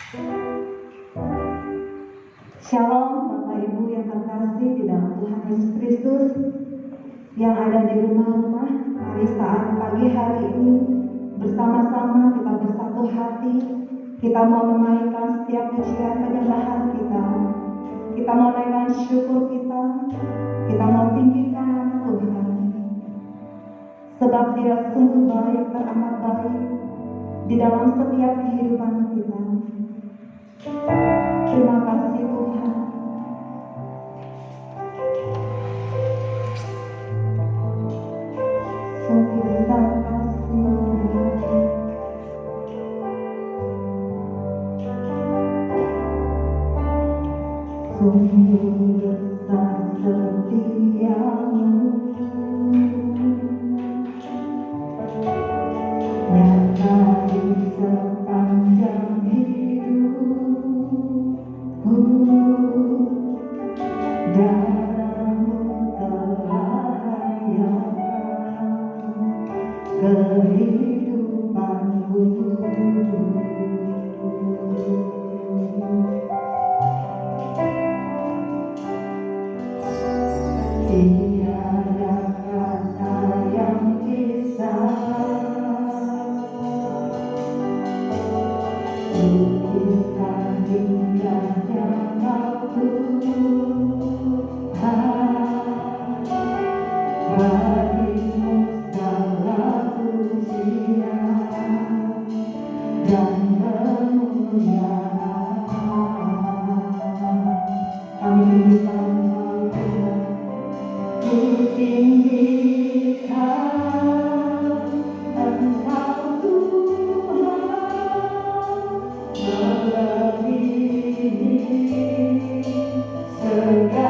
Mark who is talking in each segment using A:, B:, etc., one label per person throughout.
A: Shalom Bapak Ibu yang terkasih di dalam Tuhan Yesus Kristus yang ada di rumah-rumah. Mari saat pagi hari ini bersama-sama kita bersatu hati. Kita mau menaikkan setiap pujian penyembahan kita. Kita mau naikkan syukur kita. Kita mau tinggikan nama Tuhan. Sebab Dia sungguh baik, teramat baik di dalam setiap kehidupan kita. Terima kasih Tuhan. Sungguh besar kasih-Mu. Sungguh besar setia-Mu, nyata di sepanjang hidupku. Darah-Mu telah layakan kehidupanku. Tiada kata yang bisa lukiskan indahnya Kau Tuhan. Bagi-Mu segala pujian dan kemuliaan. Kami tinggikan Tuhan, ku tinggikan Engkau Tuhan, melebihi segalanya.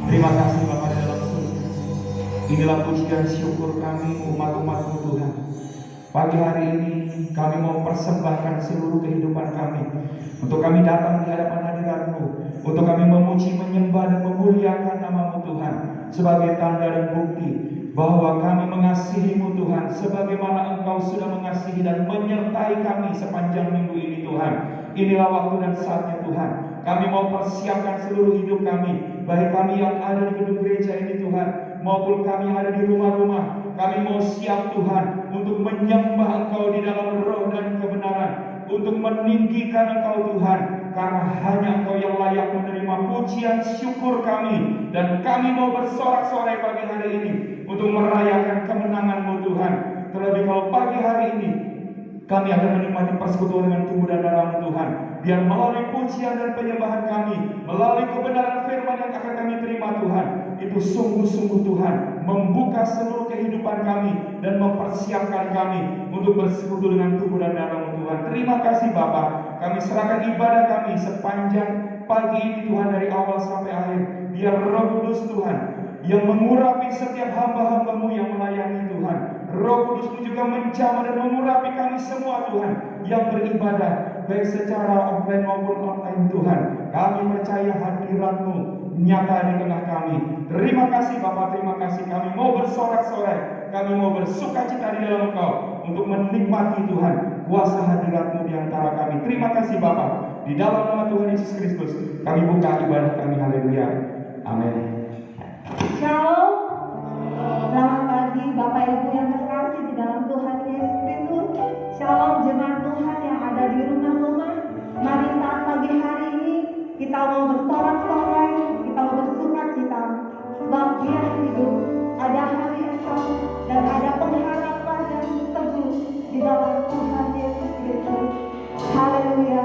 B: Terima kasih Bapa dalam surga. Inilah pujian syukur kami umat-umat-Mu Tuhan. Pagi hari ini kami mau persembahkan seluruh kehidupan kami untuk kami datang di hadapan hadirat-Mu, untuk kami memuji, menyembah dan memuliakan nama-Mu Tuhan sebagai tanda dan bukti bahwa kami mengasihi-Mu Tuhan sebagaimana Engkau sudah mengasihi dan menyertai kami sepanjang minggu ini Tuhan. Inilah waktu dan saatnya Tuhan. Kami mau persiapkan seluruh hidup kami, baik kami yang ada di gedung gereja ini Tuhan, maupun kami yang ada di rumah-rumah. Kami mau siap Tuhan untuk menyembah Engkau di dalam roh dan kebenaran, untuk meninggikan Engkau Tuhan, karena hanya Engkau yang layak menerima pujian syukur kami. Dan kami mau bersorak-sorai pagi hari ini untuk merayakan kemenangan-Mu Tuhan. Terlebih kalau pagi hari ini kami akan menikmati persekutuan dengan tubuh dan darah-Mu Tuhan. Biar melalui pujian dan penyembahan kami, melalui kebenaran firman yang akan kami terima Tuhan, itu sungguh-sungguh Tuhan membuka seluruh kehidupan kami dan mempersiapkan kami untuk bersekutu dengan tubuh dan darah-Mu Tuhan. Terima kasih Bapa. Kami serahkan ibadah kami sepanjang pagi ini Tuhan, dari awal sampai akhir. Biar Roh Kudus Tuhan yang mengurapi setiap hamba-hamba-Mu yang melayani Tuhan. Roh Kudus-Mu juga menjamah dan mengurapi kami semua Tuhan yang beribadah, baik secara offline maupun online Tuhan. Kami percaya hadirat-Mu nyata di tengah kami. Terima kasih Bapa, terima kasih. Kami mau bersorak-sorai, kami mau bersukacita di dalam Engkau untuk menikmati Tuhan kuasa hadirat-Mu di antara kami. Terima kasih Bapa. Di dalam nama Tuhan Yesus Kristus kami buka ibadah kami. Haleluya. Amin.
A: Shalom. Selamat pagi Bapak Ibu yang terkasih di dalam Tuhan Yesus Kristus. Shalom jemaat Tuhan yang ada di rumah-rumah. Mari saat pagi hari ini kita mau bersorak-sorai, kita mau bersukacita, sebab Dia hidup. Ada hari esok dan ada pengharapan yang teguh di dalam Tuhan Yesus Kristus. Haleluya.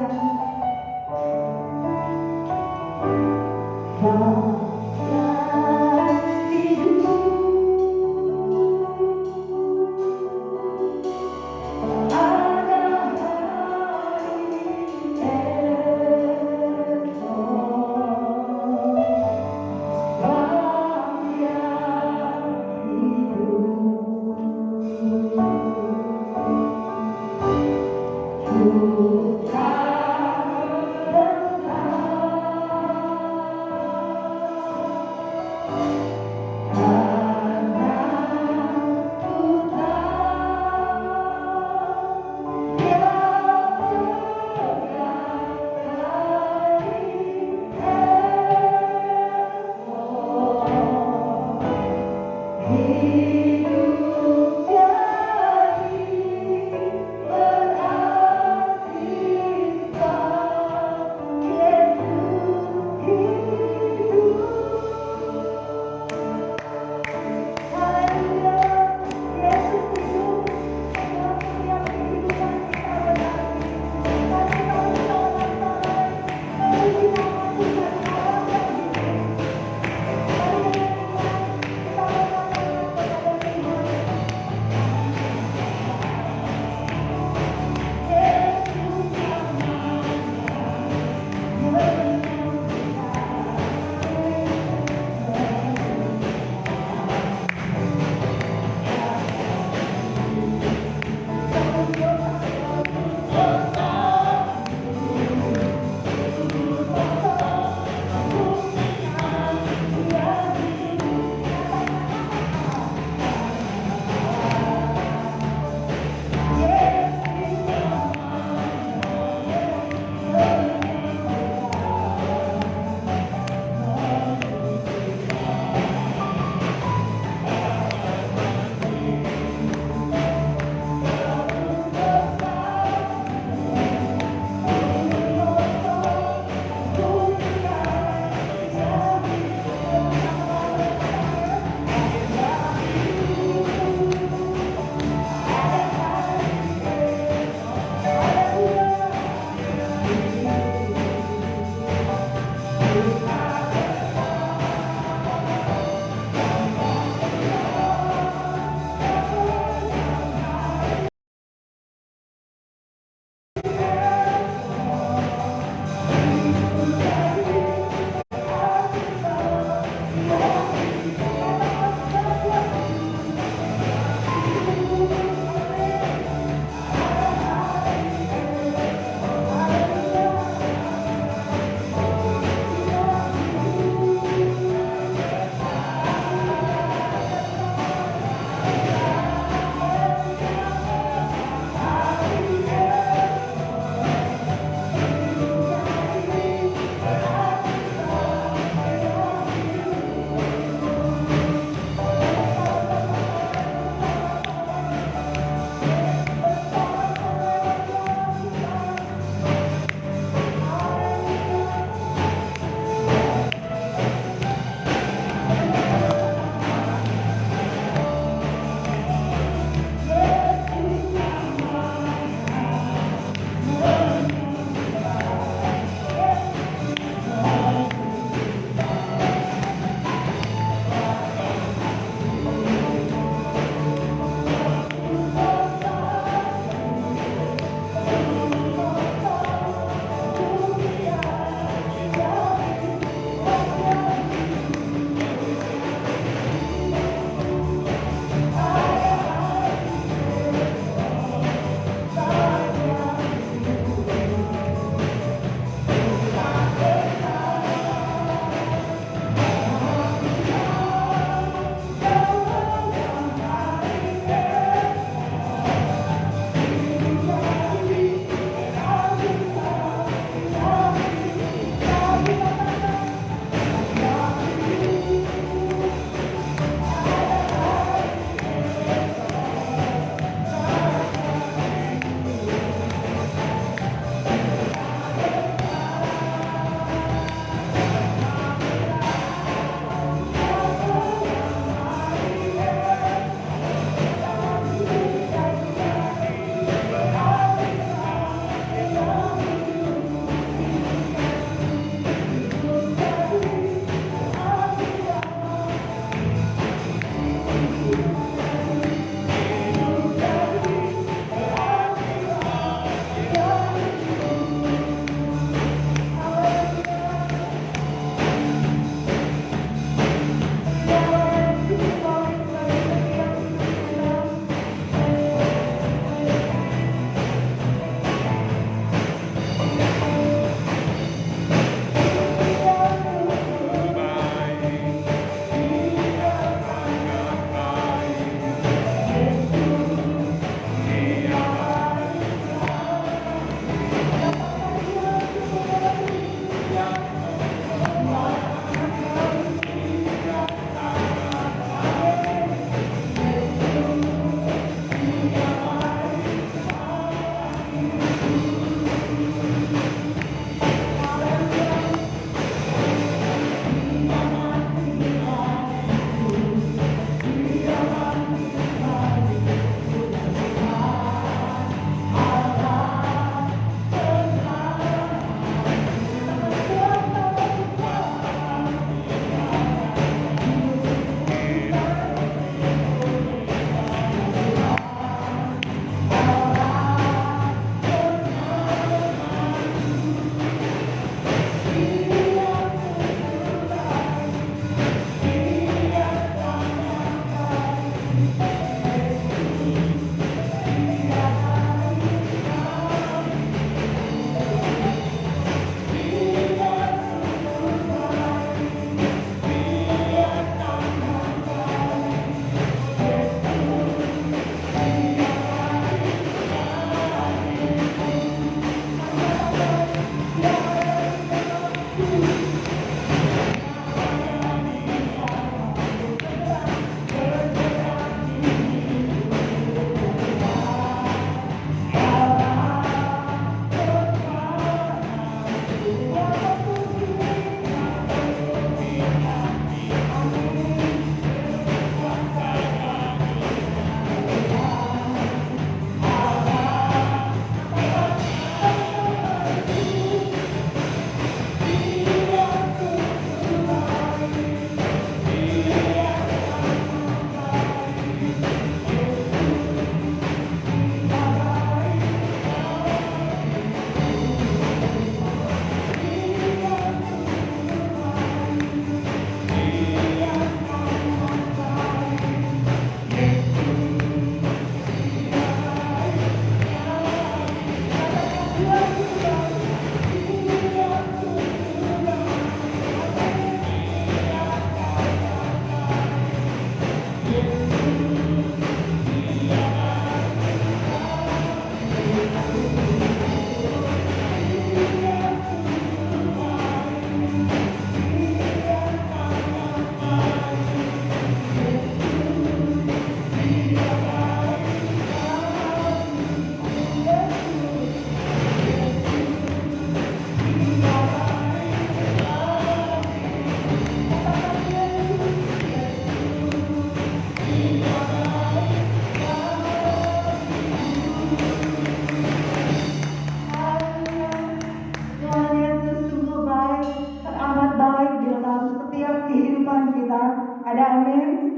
A: kita. Ada amin?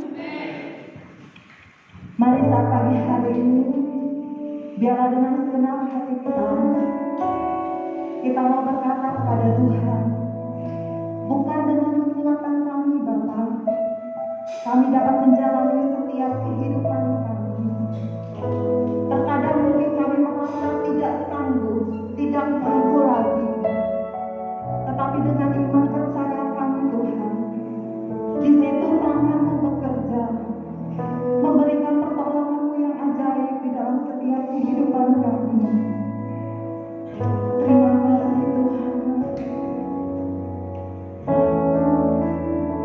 A: Mari saat pagi hari ini, biarlah dengan segenap hati kita mau berkata kepada Tuhan, bukan dengan kekuatan kami Bapa, kami dapat menjalani setiap kehidupan kami. Terkadang mungkin kami merasa tidak sanggup, tidak mampu lagi. Tetapi dengan iman percaya kami Tuhan, di situ tangan-Mu bekerja, memberikan pertolongan-Mu yang ajaib di dalam setiap kehidupan kami. Terima kasih Tuhan.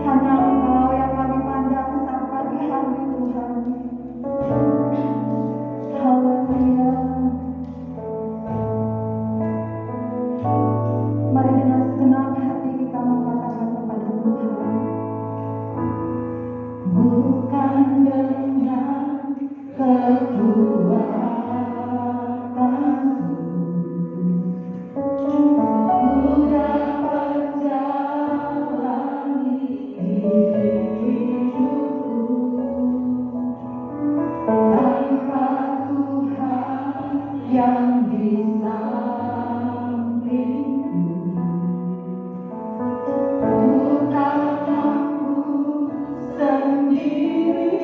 A: Hanya Engkau yang kami pandang saat pagi hari Tuhan. Haleluya. Mari dengan segenap hati kita mengatakan kepada Tuhan, bukan dengan kekuatanku ku dapat jalani hidupku, tanpa Tuhan yang di sampingku, ku tak mampu sendiri.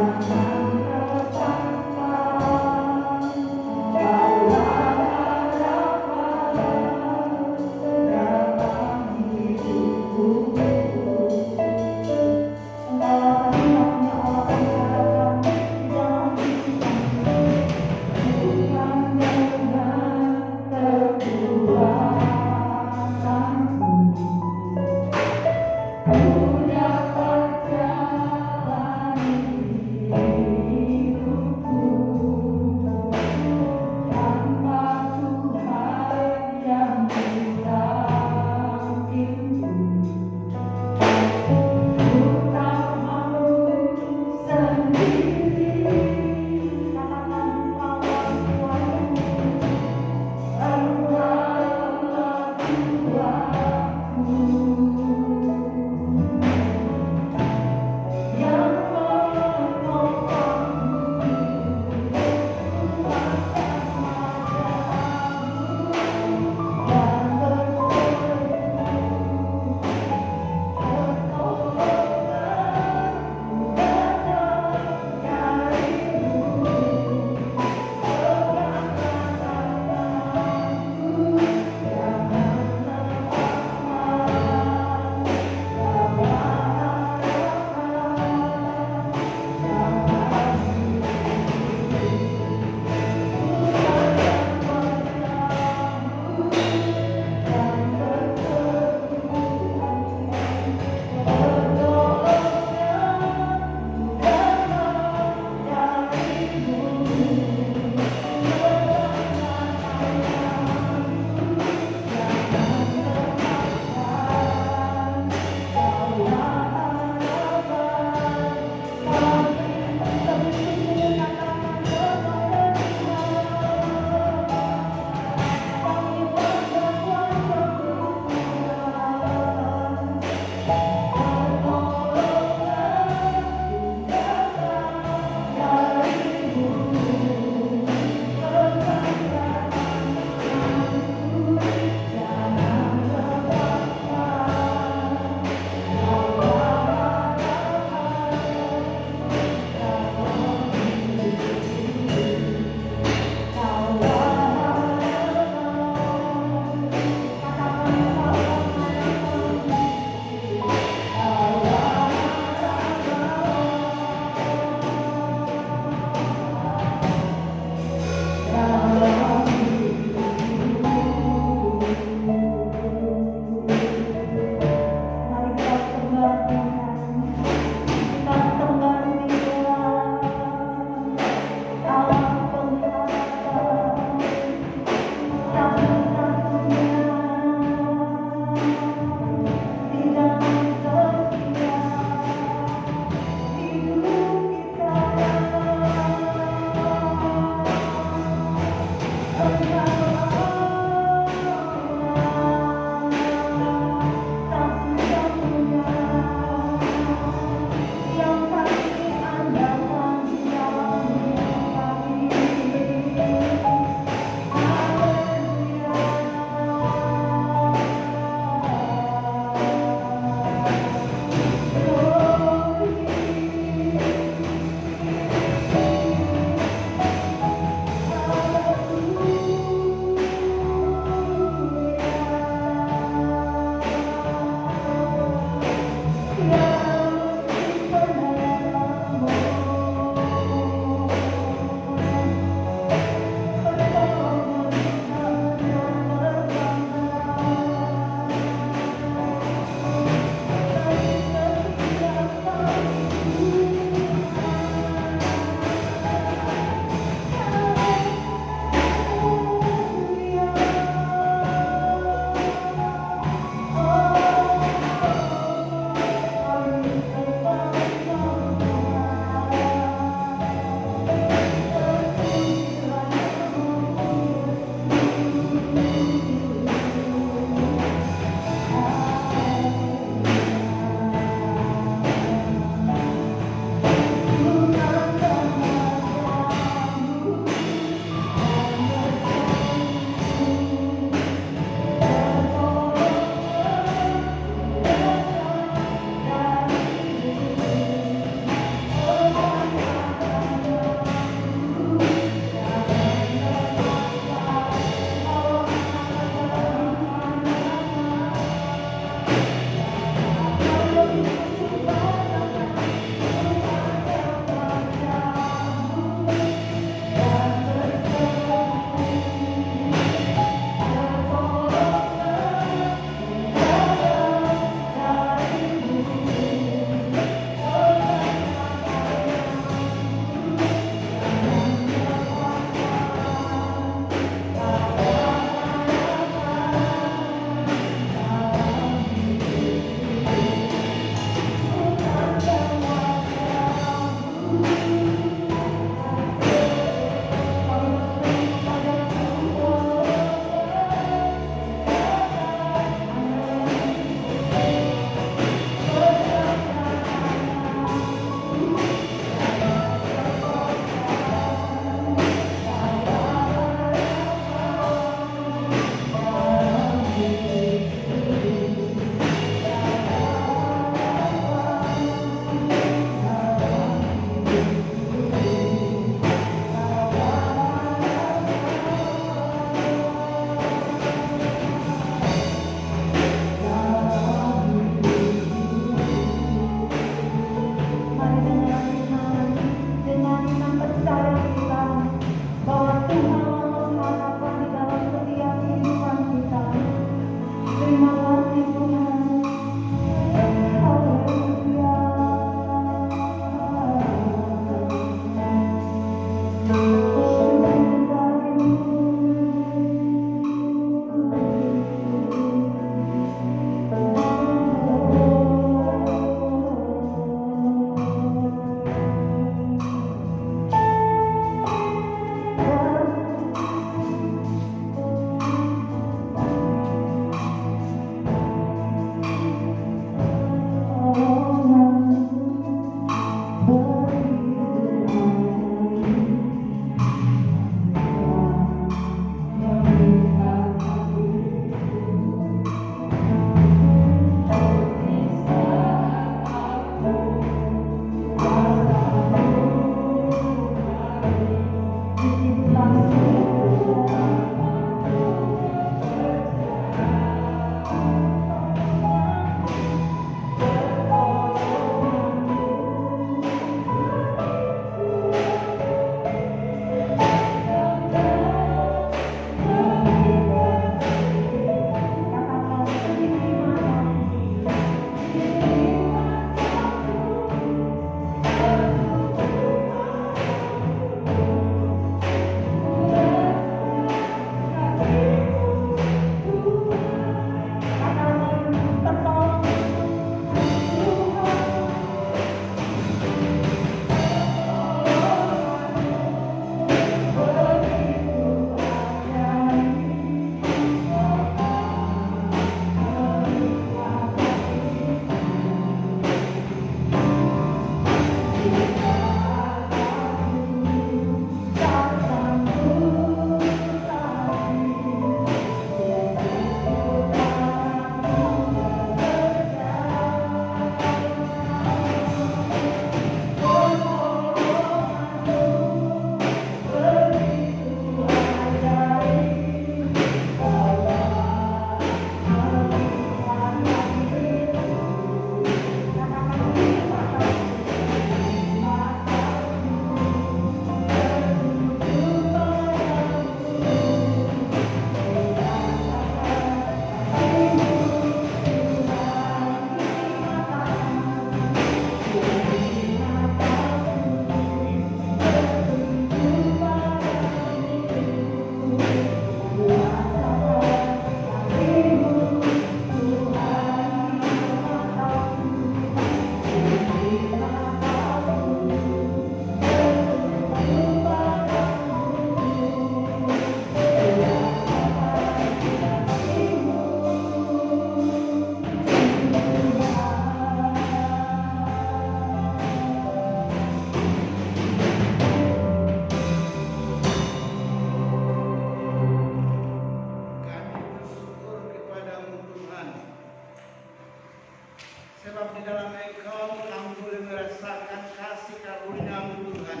C: Sebab di dalam Engkau kami boleh merasakan kasih karunia-Mu Tuhan.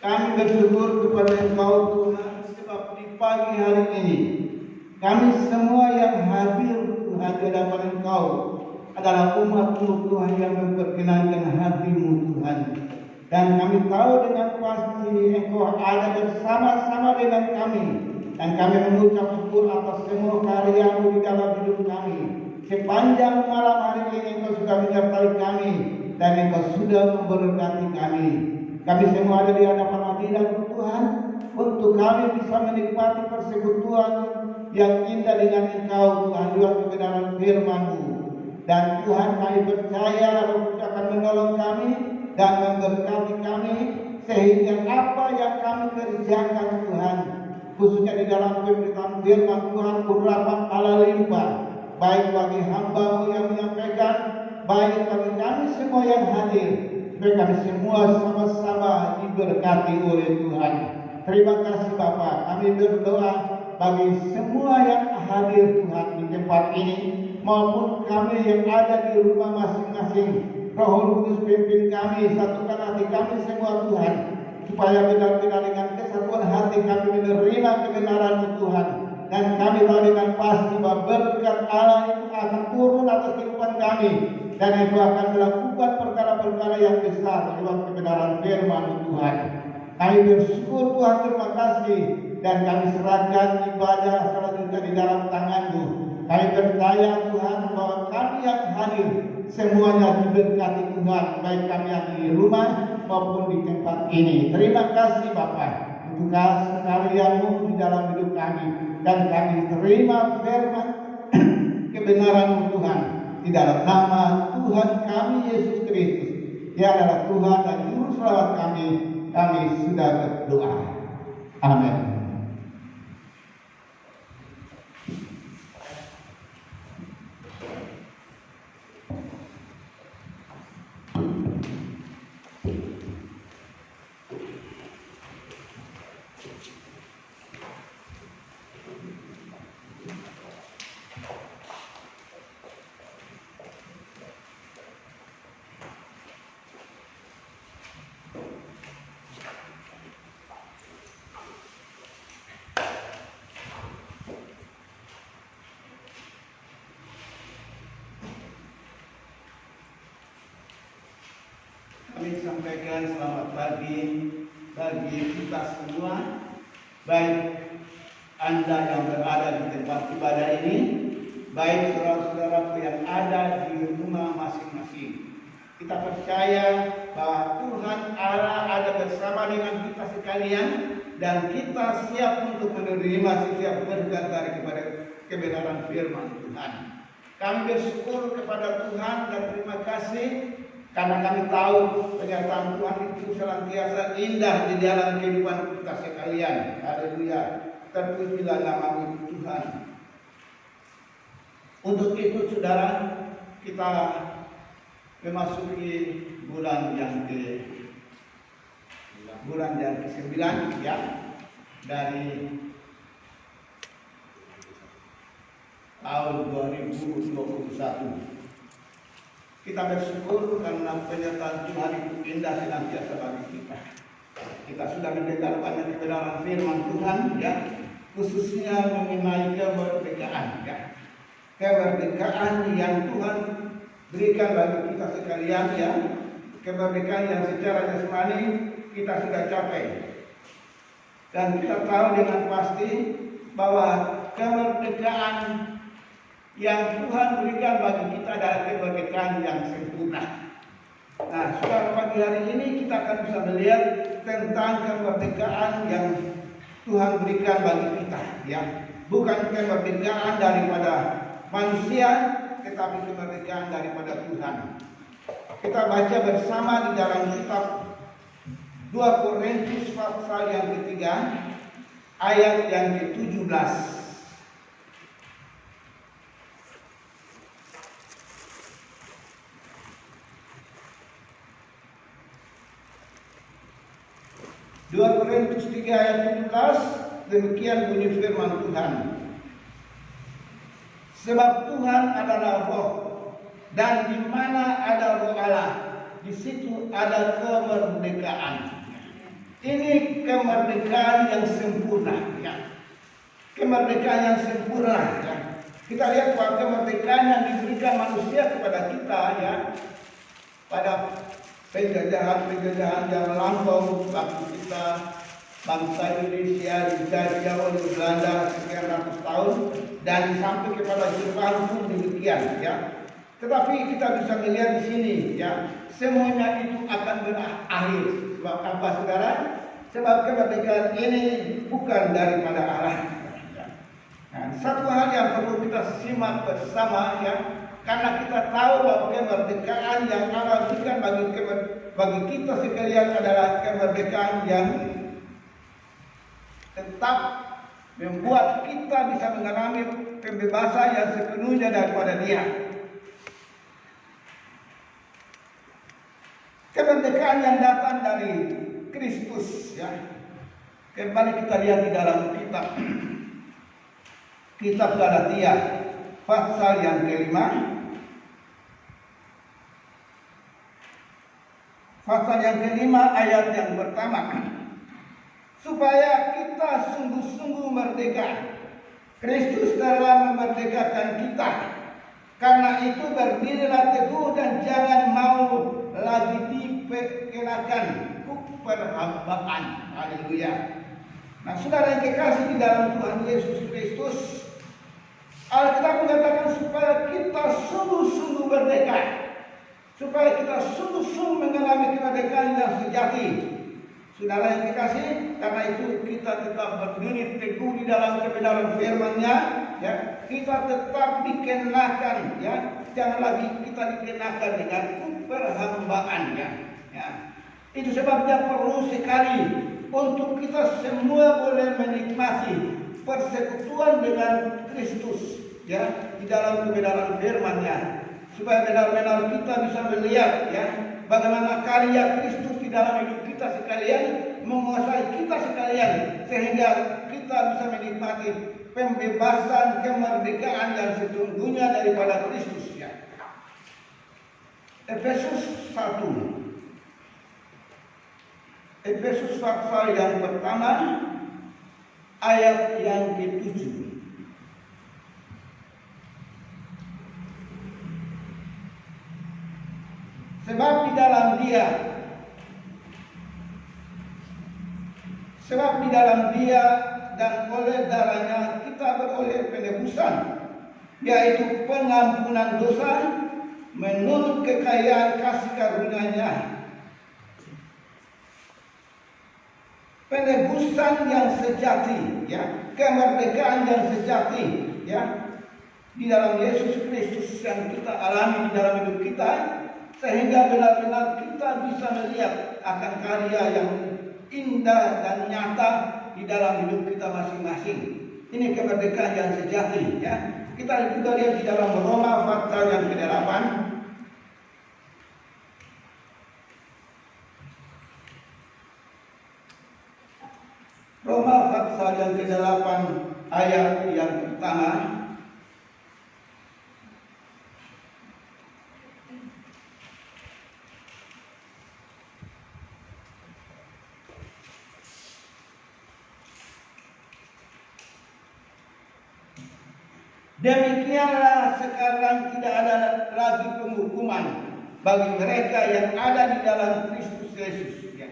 C: Kami bersyukur kepada Engkau Tuhan, sebab di pagi hari ini kami semua yang hadir Tuhan di hadapan Engkau adalah umat-Mu Tuhan yang memperkenankan hati-Mu Tuhan. Dan kami tahu dengan pasti Engkau ada bersama-sama dengan kami. Dan kami mengucap syukur atas semua karya-Mu di dalam hidup kami. Sepanjang malam hari ini Engkau sudah menyertai kami dan Engkau sudah memberkati kami. Kami semua ada di hadapan hadirat Tuhan untuk kami bisa menikmati persekutuan yang indah dengan Engkau Tuhan lewat kebenaran firman-Mu. Dan Tuhan kami percaya Roh Kudus akan menolong kami dan memberkati kami sehingga apa yang kami kerjakan Tuhan, khususnya di dalam pemberitaan firman Tuhan, kurapan Allah limpah, baik bagi hamba-Mu yang menyampaikan, baik bagi kami semua yang hadir, supaya kami semua sama-sama diberkati oleh Tuhan. Terima kasih Bapa. Kami berdoa bagi semua yang hadir Tuhan di tempat ini, maupun kami yang ada di rumah masing-masing. Roh Kudus pimpin kami, satukan hati kami semua Tuhan, supaya benar-benar dengan kesatuan hati kami menerima kebenaran-Mu Tuhan. Dan kami tahu dengan pasti bahwa berkat Allah itu akan turun atas kehidupan kami, dan itu akan melakukan perkara-perkara yang besar lewat kebenaran firman-Mu Tuhan. Kami bersyukur Tuhan, terima kasih, dan kami serahkan ibadah selanjutnya di dalam tangan-Mu. Kami percaya Tuhan bahwa kami yang hadir semuanya diberkati Tuhan, baik kami yang di rumah maupun di tempat ini. Terima kasih Bapa untuk kasih karya-Mu di dalam hidup kami, dan kami terima firman kebenaran-Mu Tuhan di dalam nama Tuhan kami Yesus Kristus. Dia adalah Tuhan dan Juru Selamat kami. Kami sudah berdoa. Amin. Kami sampaikan selamat pagi bagi kita semua, baik Anda yang berada di tempat ibadah ini, baik saudara-saudaraku yang ada di rumah masing-masing. Kita percaya bahwa Tuhan Allah ada bersama dengan kita sekalian, dan kita siap untuk menerima setiap berkat daripada kebenaran firman Tuhan. Kami bersyukur kepada Tuhan dan terima kasih karena kami tahu pernyataan Tuhan itu senantiasa indah di dalam kehidupan kita sekalian. Haleluya. Terpujilah nama Tuhan. Untuk itu saudara, kita memasuki bulan yang ke-9 ya, dari tahun 2021. Kita bersyukur karena pernyataan Tuhan itu indah senantiasa bagi kita. Kita sudah mendengar banyak kebenaran firman Tuhan ya, khususnya mengenai kemerdekaan ya. Kemerdekaan yang Tuhan berikan bagi kita sekalian ya. Kemerdekaan yang secara jasmani kita sudah capai. Dan kita tahu dengan pasti bahwa kemerdekaan yang Tuhan berikan bagi kita adalah kemerdekaan yang sempurna. Nah, saudara, pagi hari ini kita akan bisa melihat tentang kemerdekaan yang Tuhan berikan bagi kita, ya. Bukan kemerdekaan daripada manusia, tetapi kemerdekaan daripada Tuhan. Kita baca bersama di dalam kitab 2 Korintus pasal yang ketiga, ayat yang ke-17. 2 Korintus 3 ayat 17, demikian bunyi firman Tuhan. Sebab Tuhan adalah roh, dan di mana ada roh Allah, di situ ada kemerdekaan. Ini kemerdekaan yang sempurna, ya. Kemerdekaan yang sempurna, ya. Kita lihat bahwa kemerdekaan yang diberikan manusia kepada kita, ya, pada penjajahan yang lampau waktu kita bangsa Indonesia dijajah oleh Belanda sekian ratus tahun dan sampai kepada Jepang pun demikian ya. Tetapi kita bisa melihat di sini ya, semuanya itu akan berakhir. Sebab apa saudara? Sebab kemerdekaan ini bukan daripada Allah. Nah, satu hal yang perlu kita simak bersama ya, karena kita tahu bahwa kemerdekaan yang Allah berikan bagi kita sekalian adalah kemerdekaan yang tetap membuat kita bisa mengalami pembebasan yang sepenuhnya daripada Dia. Kemerdekaan yang datang dari Kristus ya. Kembali kita lihat di dalam kitab Galatia pasal yang kelima, ayat yang pertama, supaya kita sungguh-sungguh merdeka. Kristus telah memerdekakan kita. Karena itu berdirilah teguh dan jangan mau lagi dikenakan perhambaan. Haleluya. Nah, saudara yang kekasih di dalam Tuhan Yesus Kristus, Alkitab mengatakan supaya kita sungguh-sungguh merdeka, supaya kita sungguh-sungguh mengalami kemerdekaan yang sejati. Saudara yang kekasih, karena itu kita tetap berdiri teguh di dalam kebenaran firman-Nya, ya. Kita tetap dikenakan, ya. Jangan lagi kita dikenakan dengan perhambaannya, ya. Itu sebabnya perlu sekali untuk kita semua boleh menikmati persekutuan dengan Kristus ya di dalam kebenaran firman-Nya, supaya benar-benar kita bisa melihat ya bagaimana karya Kristus di dalam hidup kita sekalian, menguasai kita sekalian, sehingga kita bisa menikmati pembebasan kemerdekaan yang sesungguhnya daripada Kristus ya. Efesus 1 pasal yang pertama ayat yang ke-7. Sebab di dalam Dia Sebab di dalam Dia dan oleh darahnya kita beroleh penebusan, yaitu pengampunan dosa menurut kekayaan kasih karunia-Nya. Penebusan yang sejati, ya, kemerdekaan yang sejati, ya, di dalam Yesus Kristus yang kita alami di dalam hidup kita, sehingga benar-benar kita bisa melihat akan karya yang indah dan nyata di dalam hidup kita masing-masing. Ini kemerdekaan yang sejati, ya. Kita juga lihat di dalam Roma pasal yang ke-8. Roma pasal yang ke-8 ayat yang pertama. Demikianlah sekarang tidak ada lagi penghukuman bagi mereka yang ada di dalam Kristus Yesus. Ya.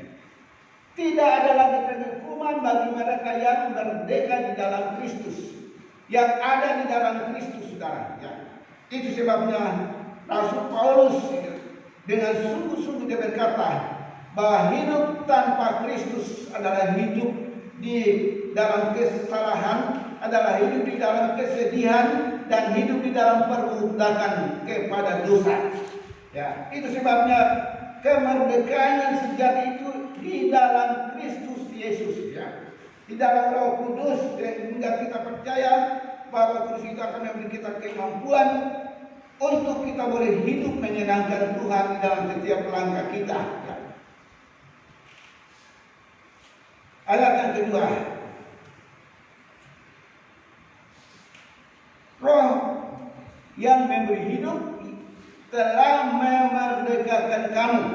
C: Tidak ada lagi penghukuman bagi mereka yang merdeka di dalam Kristus, yang ada di dalam Kristus, saudara. Ya. Itu sebabnya Rasul Paulus dengan sungguh-sungguh dia berkata bahwa hidup tanpa Kristus adalah hidup di dalam kesalahan, adalah hidup di dalam kesedihan, dan hidup di dalam perbudakan kepada dosa. Ya, itu sebabnya kemerdekaan yang sejati itu di dalam Kristus Yesus, ya. Di dalam Roh Kudus, sehingga kita percaya bahwa Kudus itu akan memberi kita kemampuan untuk kita boleh hidup menyenangkan Tuhan di dalam setiap langkah kita. Ya. Ayat yang kedua. Roh yang memberi hidup telah memerdekakan kamu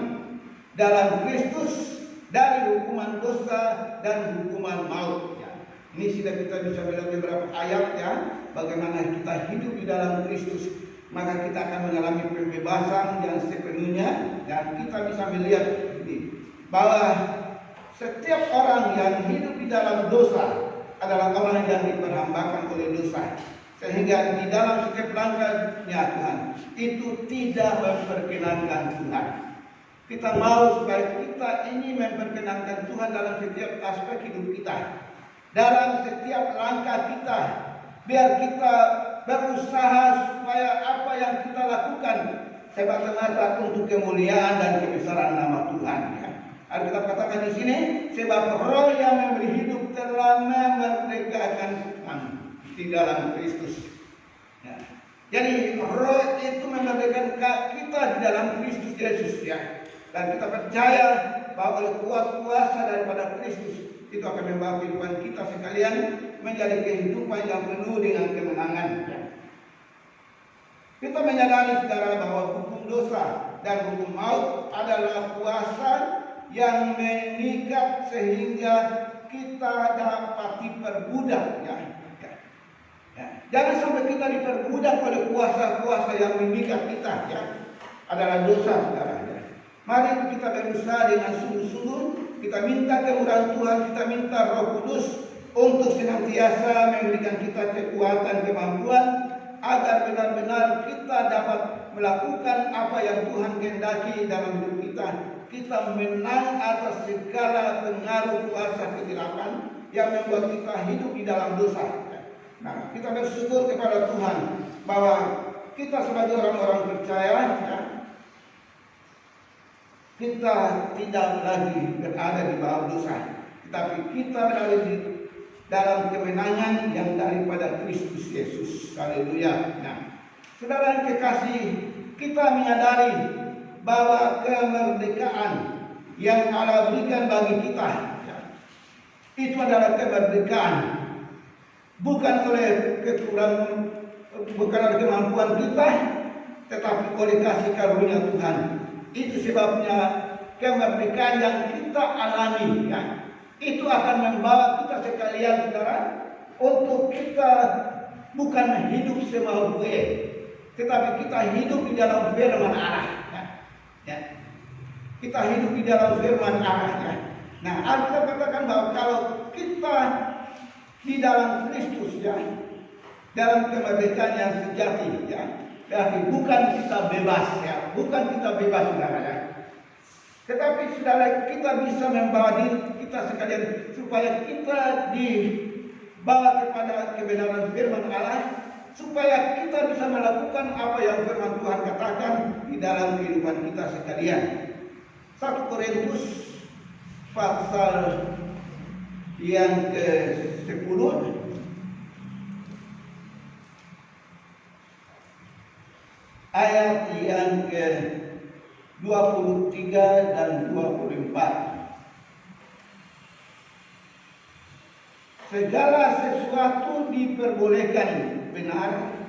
C: dalam Kristus dari hukuman dosa dan hukuman maut. Ya. Ini sudah kita bisa melihat beberapa ayat, ya, bagaimana kita hidup di dalam Kristus, maka kita akan mengalami pembebasan yang sepenuhnya, dan kita bisa melihat ini bahwa setiap orang yang hidup di dalam dosa adalah orang yang diperhambakan oleh dosa. Sehingga di dalam setiap langkahnya Tuhan itu tidak memperkenankan Tuhan. Kita mau supaya kita ini memperkenankan Tuhan dalam setiap aspek hidup kita, dalam setiap langkah kita. Biar kita berusaha supaya apa yang kita lakukan semata-mata untuk kemuliaan dan kebesaran nama Tuhan. Ya. Alkitab katakan di sini, sebab Roh yang memberi hidup telah memerdekakan kamu di dalam Kristus. Ya. Jadi Roh itu memerdekakan kita di dalam Kristus Yesus, ya. Dan kita percaya bahwa oleh kuasa daripada Kristus itu akan membawa kehidupan kita sekalian menjadi kehidupan yang penuh dengan kemenangan. Ya. Kita menyadari, saudara, bahwa hukum dosa dan hukum maut adalah kuasa yang mengikat sehingga kita dapat diperbudak. Ya. Jangan sampai kita diperbudak oleh kuasa-kuasa yang mengikat kita, ya. Adalah dosa, saudara. Ya. Mari kita berusaha dengan sungguh-sungguh, kita minta kemurahan Tuhan, kita minta Roh Kudus untuk senantiasa memberikan kita kekuatan, kemampuan, agar benar-benar kita dapat melakukan apa yang Tuhan kehendaki dalam hidup kita. Kita menang atas segala pengaruh kuasa kegelapan yang membuat kita hidup di dalam dosa. Nah, kita bersyukur kepada Tuhan bahwa kita sebagai orang-orang percaya, ya, kita tidak lagi berada di bawah dosa, tetapi kita berada di dalam kemenangan yang daripada Kristus Yesus. Haleluya. Nah, saudara yang kekasih, kita menyadari bahwa kemerdekaan yang Allah berikan bagi kita, ya, itu adalah kemerdekaan bukan oleh kekurangan, bukan oleh kemampuan kita, tetapi oleh kasih karunia Tuhan. Itu sebabnya kemerdekaan yang kita alami, ya, itu akan membawa kita sekalian, saudara, untuk kita bukan hidup semau gue, tetapi kita hidup di dalam firman Allah. Ya. Kita hidup di dalam firman Allah. Ya. Nah, Alkitab katakan bahwa kalau kita di dalam Kristus ya, dalam kemerdekaan yang sejati ya, berarti bukan kita bebas ya, bukan kita bebas saudara ya. Tetapi saudara, kita bisa membawa diri kita sekalian supaya kita dibawa kepada kebenaran firman Allah, supaya kita bisa melakukan apa yang firman Tuhan katakan di dalam kehidupan kita sekalian. 1 Korintus pasal yang ke-10 ayat yang ke-23 dan 24. Segala sesuatu diperbolehkan benar,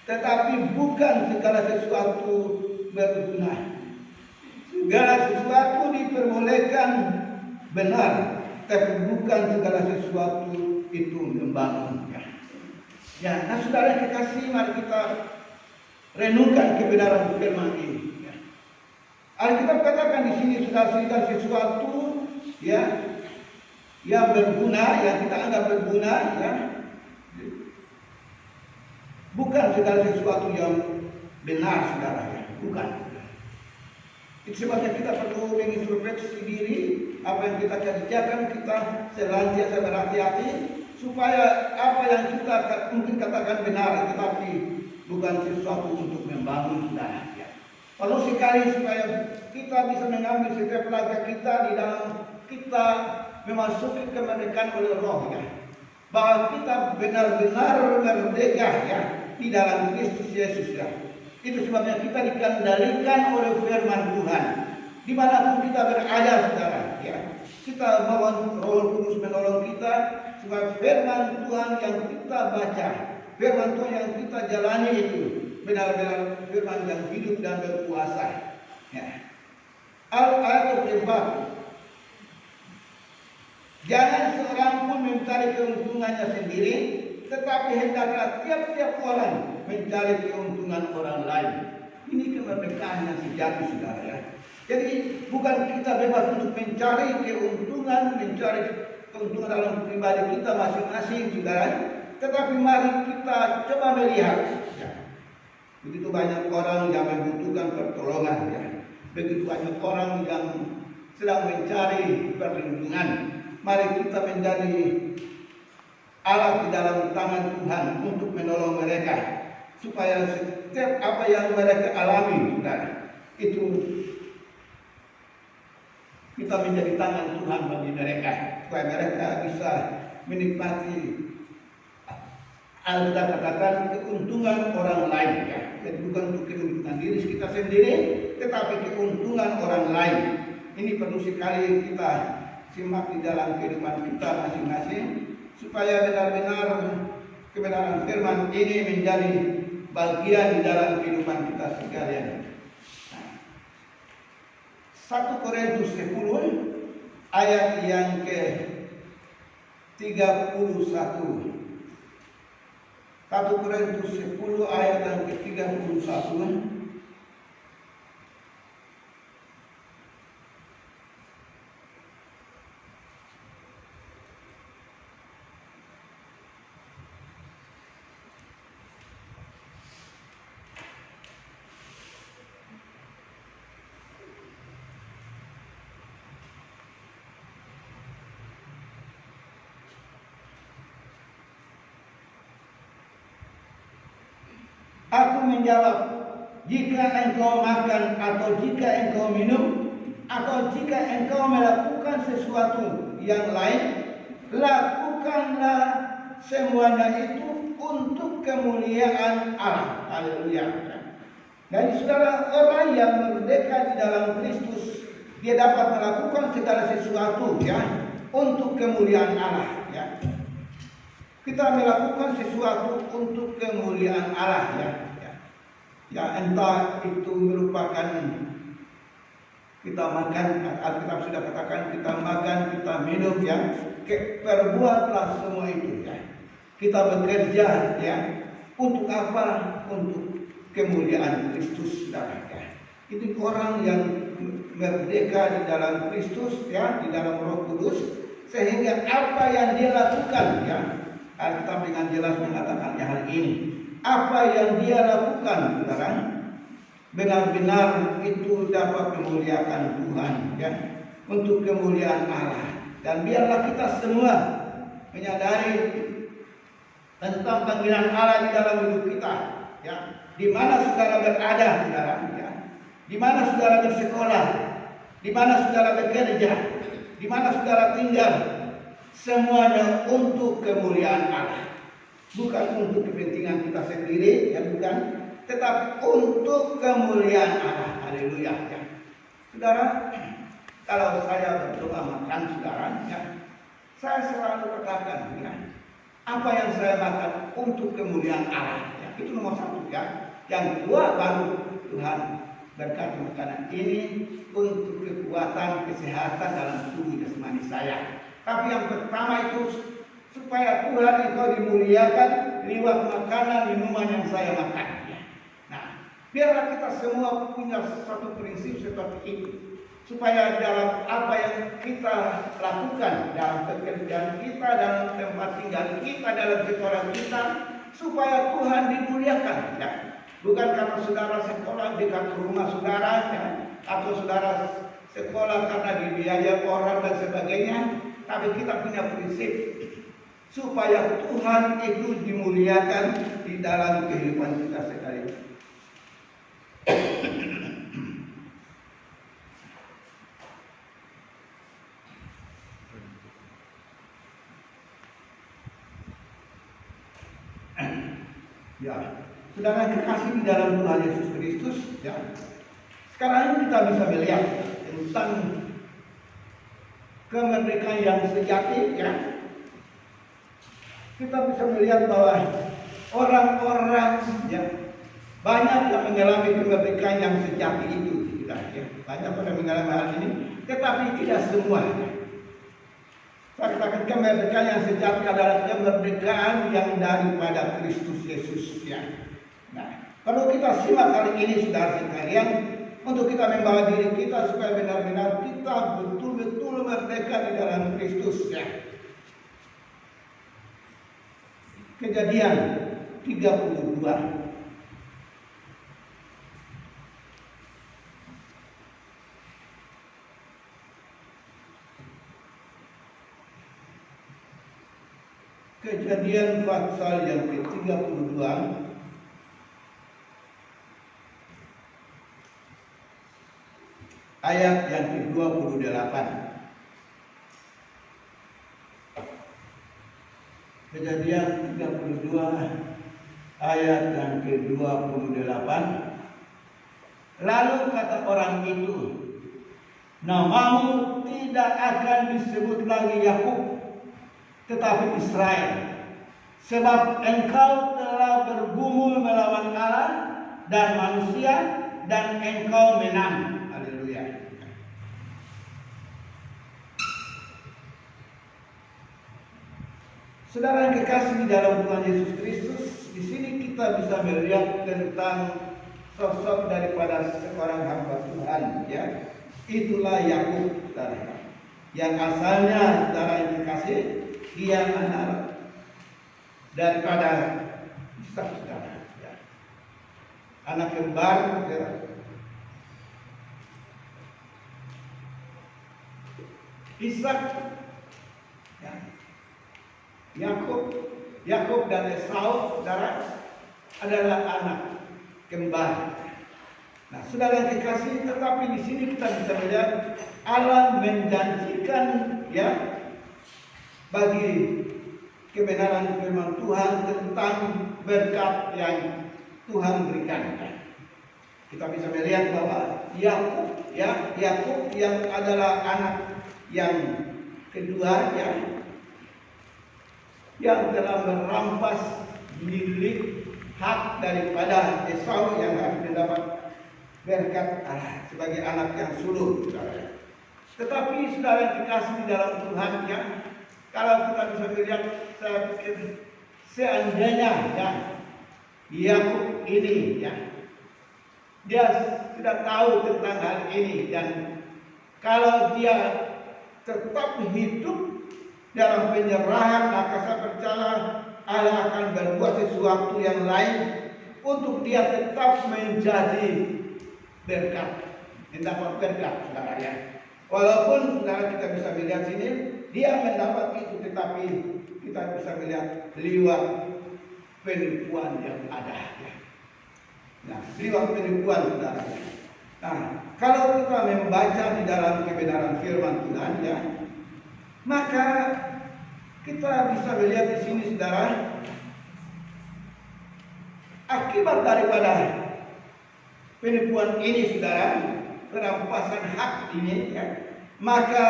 C: tetapi bukan segala sesuatu berguna. Segala sesuatu diperbolehkan benar, tapi bukan segala sesuatu itu membangun. Ya, nah saudara kekasih, mari kita renungkan kebenaran firman ini. Alkitab katakan di sini segala sesuatu ya yang berguna, yang kita anggap berguna ya, bukan segala sesuatu yang benar saudara ya, bukan. Itu sebabnya kita perlu mengintrospeksi diri, apa yang kita kerjakan, kita senantiasa berhati-hati supaya apa yang kita mungkin katakan benar tetapi bukan sesuatu untuk membangun saudara ya. Perlu sekali supaya kita bisa mengambil setiap langkah kita di dalam kita memasuki kemerdekaan oleh Roh ya, bahwa kita benar-benar merdeka ya di dalam Kristus Yesus ya. Itu sebabnya kita dikendalikan oleh firman Tuhan dimanapun kita berada saudara ya. Kita mohon Roh Kudus menolong kita supaya firman Tuhan yang kita baca, firman Tuhan yang kita jalani itu benar-benar firman yang hidup dan berkuasa ya. Ayat keempat, jangan seorang pun mencari keuntungannya sendiri, tetapi hendaklah tiap-tiap orang mencari keuntungan orang lain. Ini kemerdekaan yang sejati saudara ya. Jadi bukan kita bebas untuk mencari keuntungan dalam pribadi kita masing-masing saudara, tetapi mari kita coba melihat ya. Begitu banyak orang yang membutuhkan pertolongan ya. Begitu banyak orang yang sedang mencari perlindungan. Mari kita menjadi alat di dalam tangan Tuhan untuk menolong mereka, supaya setiap apa yang mereka alami itu kita menjadi tangan Tuhan bagi mereka, supaya mereka bisa menikmati Alkitab katakan keuntungan orang lain ya. Jadi bukan untuk keuntungan diri kita sendiri, tetapi keuntungan orang lain. Ini perlu sekali kita simak di dalam kehidupan kita masing-masing, supaya benar-benar kebenaran firman ini menjadi bagian di dalam kehidupan kita sekalian. 1 Korintus 10 ayat yang ke-31. 1 Korintus 10 ayat yang ke-31. Aku menjawab, jika engkau makan atau jika engkau minum atau jika engkau melakukan sesuatu yang lain, lakukanlah semuanya itu untuk kemuliaan Allah. Haleluya. Jadi saudara, orang yang merdeka di dalam Kristus, dia dapat melakukan segala sesuatu ya untuk kemuliaan Allah ya. Kita melakukan sesuatu untuk kemuliaan Allah ya. Ya entah itu merupakan kita makan, Alkitab sudah katakan kita makan, kita minum ya. Perbuatlah semua itu ya. Kita bekerja ya. Untuk apa? Untuk kemuliaan Kristus saudara ya. Itu orang yang merdeka di dalam Kristus, ya, di dalam Roh Kudus, sehingga apa yang dia lakukan, ya, Alkitab dengan jelas mengatakan hal ini. Apa yang dia lakukan, saudara, benar-benar itu dapat memuliakan Tuhan, ya, untuk kemuliaan Allah. Dan biarlah kita semua menyadari tentang panggilan Allah di dalam hidup kita, ya. Di mana saudara berada, saudara, ya. Di mana saudara bersekolah, di mana saudara bekerja, di mana saudara tinggal, semuanya untuk kemuliaan Allah. Bukan untuk kepentingan kita sendiri, ya, bukan, tetapi untuk kemuliaan Allah. Haleluya, ya. Saudara, kalau saya berdoa makan, saudara, ya, saya selalu katakan, ya, apa yang saya makan untuk kemuliaan Allah, ya, itu nomor satu, ya. Yang kedua, baru Tuhan berkati makanan ini untuk kekuatan kesehatan dalam tubuh jasmani saya. Tapi yang pertama itu supaya Tuhan engkau dimuliakan lewat makanan minuman yang saya makan, ya. Nah, biarlah kita semua punya satu prinsip seperti itu, supaya dalam apa yang kita lakukan, dalam pekerjaan kita, dalam tempat tinggal kita, dalam sekolah kita, supaya Tuhan dimuliakan, ya. Bukan karena saudara sekolah dekat rumah saudara, ya, atau saudara sekolah karena dibiayai orang dan sebagainya, tapi kita punya prinsip supaya Tuhan itu dimuliakan di dalam kehidupan kita sekali. Ya, saudara kekasih di dalam Tuhan Yesus Kristus, ya. Sekarang ini kita bisa melihat tentang kemerdekaan yang sejati, ya. Kita bisa melihat bahwa orang-orang, ya, banyak yang mengalami kemerdekaan yang sejati itu, ya. Banyak yang mengalami hal ini, tetapi tidak semua. Saya katakan kemerdekaan yang sejati adalah kemerdekaan yang daripada Kristus Yesus, ya. Nah, kalau kita simak kali ini, saudara sekalian, untuk kita membawa diri kita supaya benar-benar kita betul-betul merdeka di dalam Kristus, ya. Kejadian 32. Kejadian pasal yang ke-32 ayat yang ke-28. Kejadian 32 ayat yang ke-28. Lalu kata orang itu, namamu tidak akan disebut lagi Yakub, tetapi Israel, sebab engkau telah bergumul melawan Allah dan manusia, dan engkau menang. Haleluya. Saudara yang kekasih di dalam Tuhan Yesus Kristus, di sini kita bisa melihat tentang sosok daripada seorang hamba Tuhan, ya. Itulah Yakub, saudara, yang asalnya, saudara yang kekasih, dia anak daripada Ishak, saudara, ya. Anak kembar, ya. Ishak, ya. Yakub dan Esau, saudara, adalah anak kembar. Nah, saudara yang kekasih, tetapi di sini kita bisa melihat Allah menjanjikan, ya, bagi kebenaran firman Tuhan tentang berkat yang Tuhan berikan. Kita bisa melihat bahwa Yakub, ya, Yakub yang adalah anak yang kedua, ya, yang telah merampas milik hak daripada Esau yang harus mendapat berkat Allah sebagai anak yang sulung, saudara. Tetapi saudara yang dikasih di dalam Tuhan, ya, kalau kita bisa melihat, saya pikir seandainya, ya, Yakub ini, ya, dia sudah tahu tentang hal ini dan Kalau dia tetap hidup dalam penyerahan, maka saya percaya Allah akan berbuat sesuatu yang lain untuk dia tetap menjadi berkat, mendapat berkat, saudara ya. Walaupun saudara kita bisa melihat sini, dia mendapat itu, tetapi kita bisa melihat lewat penipuan yang ada. Ya. Nah, lewat penipuan, saudara. Nah, kalau kita membaca di dalam kebenaran firman Tuhan, ya, maka kita bisa melihat di sini, saudara, akibat daripada penipuan ini, saudara, perampasan hak ini, ya, maka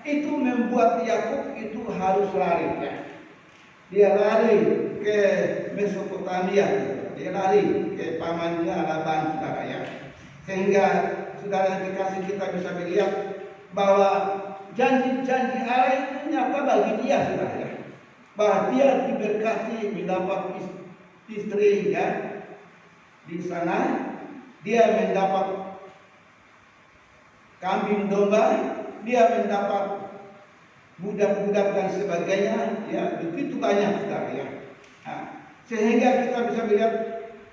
C: itu membuat Yakub itu harus lari, ya. Dia lari ke Mesopotamia, dia lari ke pamannya Laban, saudara ya. Sehingga saudara yang dikasih, kita bisa melihat bahwa janji-janji Allah itu nyata bagi dia, saudara ya. Bahwa dia diberkati mendapat istri, ya. Di sana dia mendapat kambing domba, dia mendapat budak-budak dan sebagainya, ya, begitu banyak, saudara ya. Nah, sehingga kita bisa melihat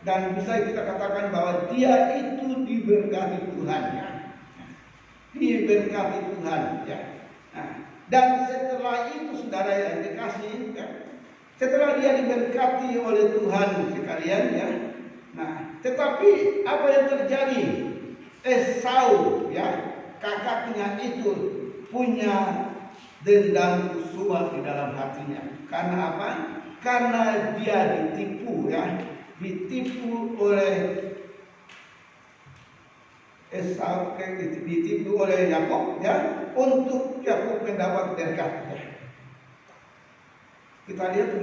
C: dan bisa kita katakan bahwa dia itu diberkati Tuhan, ya. Diberkati Tuhan, ya. Nah, dan setelah itu, saudara yang dikasih, ya, setelah dia diberkati oleh Tuhan sekalian, ya. Nah, tetapi apa yang terjadi? Esau, ya, kakaknya itu punya dendam kusuma di dalam hatinya. Karena apa? Karena dia ditipu, ya, ditipu oleh Esau, ditipu oleh Yakub, ya, untuk Yakub mendapat berkat. Ya. Kita lihat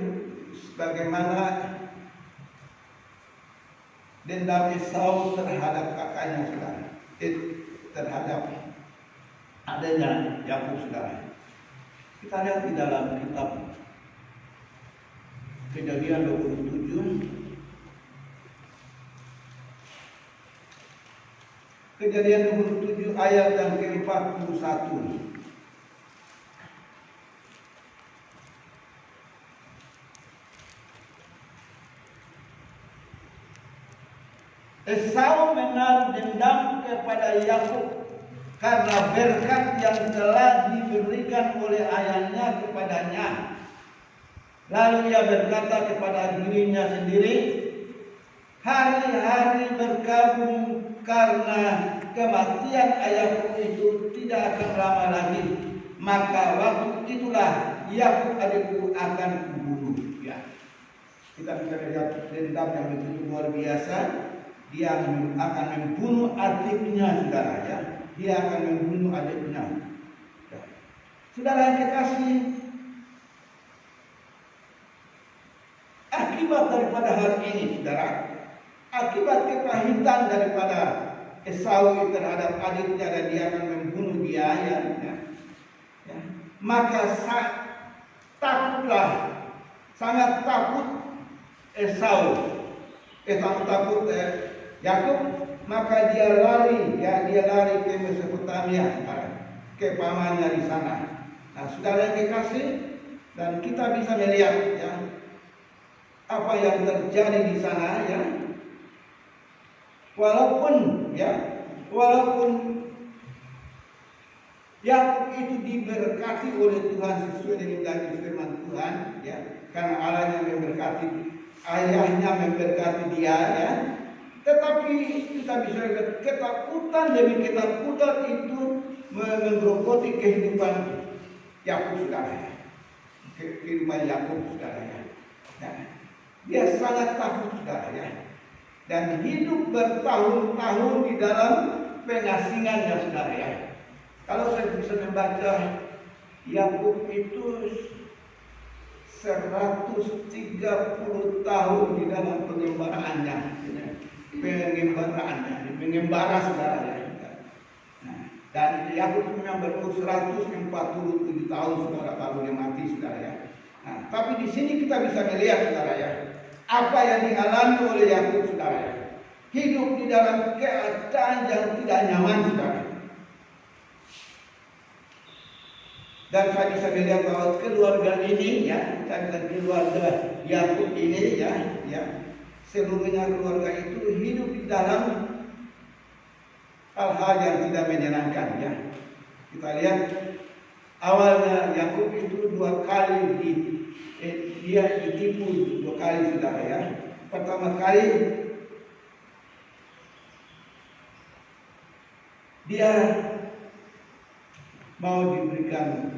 C: bagaimana dendam Esau terhadap kakaknya, saudara, terhadap adanya Yakub, saudara. Kita lihat di dalam kitab Kejadian 27. Kejadian 27 ayat yang ke-41. Esau menaruh dendam kepada Yakub karena berkat yang telah diberikan oleh ayahnya kepadanya. Lalu ia berkata kepada dirinya sendiri, hari-hari berkabung karena kematian ayahku itu tidak akan lama lagi. Maka waktu itulah Yakub adikku akan kubunuh. Ya. Kita bisa lihat dendam yang begitu luar biasa. Dia akan membunuh adiknya, saudara ya. Dia akan membunuh adiknya. Ya. Saudara yang kekasih, akibat daripada hal ini, saudara, akibat kepahitan daripada Esau terhadap adiknya dan dia akan membunuh dia, ya. Maka takutlah, sangat takut Esau. Takut Yakub, maka dia lari, ya, dia lari ke Mesopotamia, ke pamannya di sana. Nah, saudara yang kekasih, dan kita bisa melihat, ya, apa yang terjadi di sana, ya. Walaupun Yakub itu diberkati oleh Tuhan sesuai dengan firman Tuhan, ya, karena Allahnya memberkati, ayahnya memberkati dia, ya. Tetapi kita bisa lihat ketakutan demi ketakutan itu menggerogoti kehidupan Yakub, saudara. Kehidupan Yakub, saudara ya. Nah, dia sangat takut, saudara ya. Dan hidup bertahun-tahun di dalam pengasingannya, saudara ya. Kalau saya bisa membaca Yakub itu 130 tahun di dalam pengembaraannya, mengembara, saudara ya. Nah, dan Yakub memang berumur 147 tahun, saudara, baru dia mati, saudara ya. Nah, tapi di sini kita bisa melihat, saudara ya, apa yang dialami oleh Yakub, saudara ya. Hidup di dalam keadaan yang tidak nyaman, saudara. Dan saya bisa melihat bahwa keluarga ini ya, keluarga Yakub ini ya, seluruhnya keluarga itu hidup di dalam hal-hal yang tidak menyenangkan ya. Kita lihat awalnya Yakub itu dua kali dia ditipu dua kali saudara ya. Pertama kali dia mau diberikan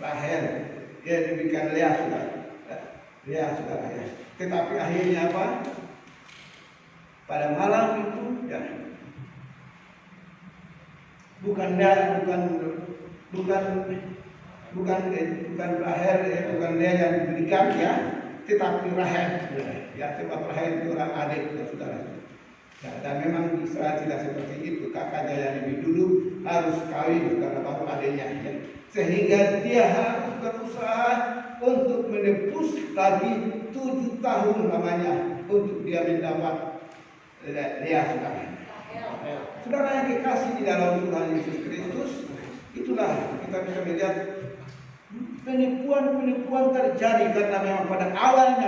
C: Rahel, ya diberikan Lea saudara ya. Tetapi akhirnya apa? Pada malam itu ya, bukan Rahel ya, bukan Lea yang diberikan ya, tetapi Rahel ya, sebab Rahel itu orang adik ya, saudara. Ya, dan memang di Israel tidak seperti itu. Kakaknya yang lebih dulu harus kawin karena baru adanya ya. Sehingga dia harus berusaha untuk menebus lagi 7 tahun lamanya untuk dia mendapat Lea saudara. Saudara yang kekasih di dalam Tuhan Yesus Kristus, itulah kita bisa melihat penipuan terjadi karena memang pada awalnya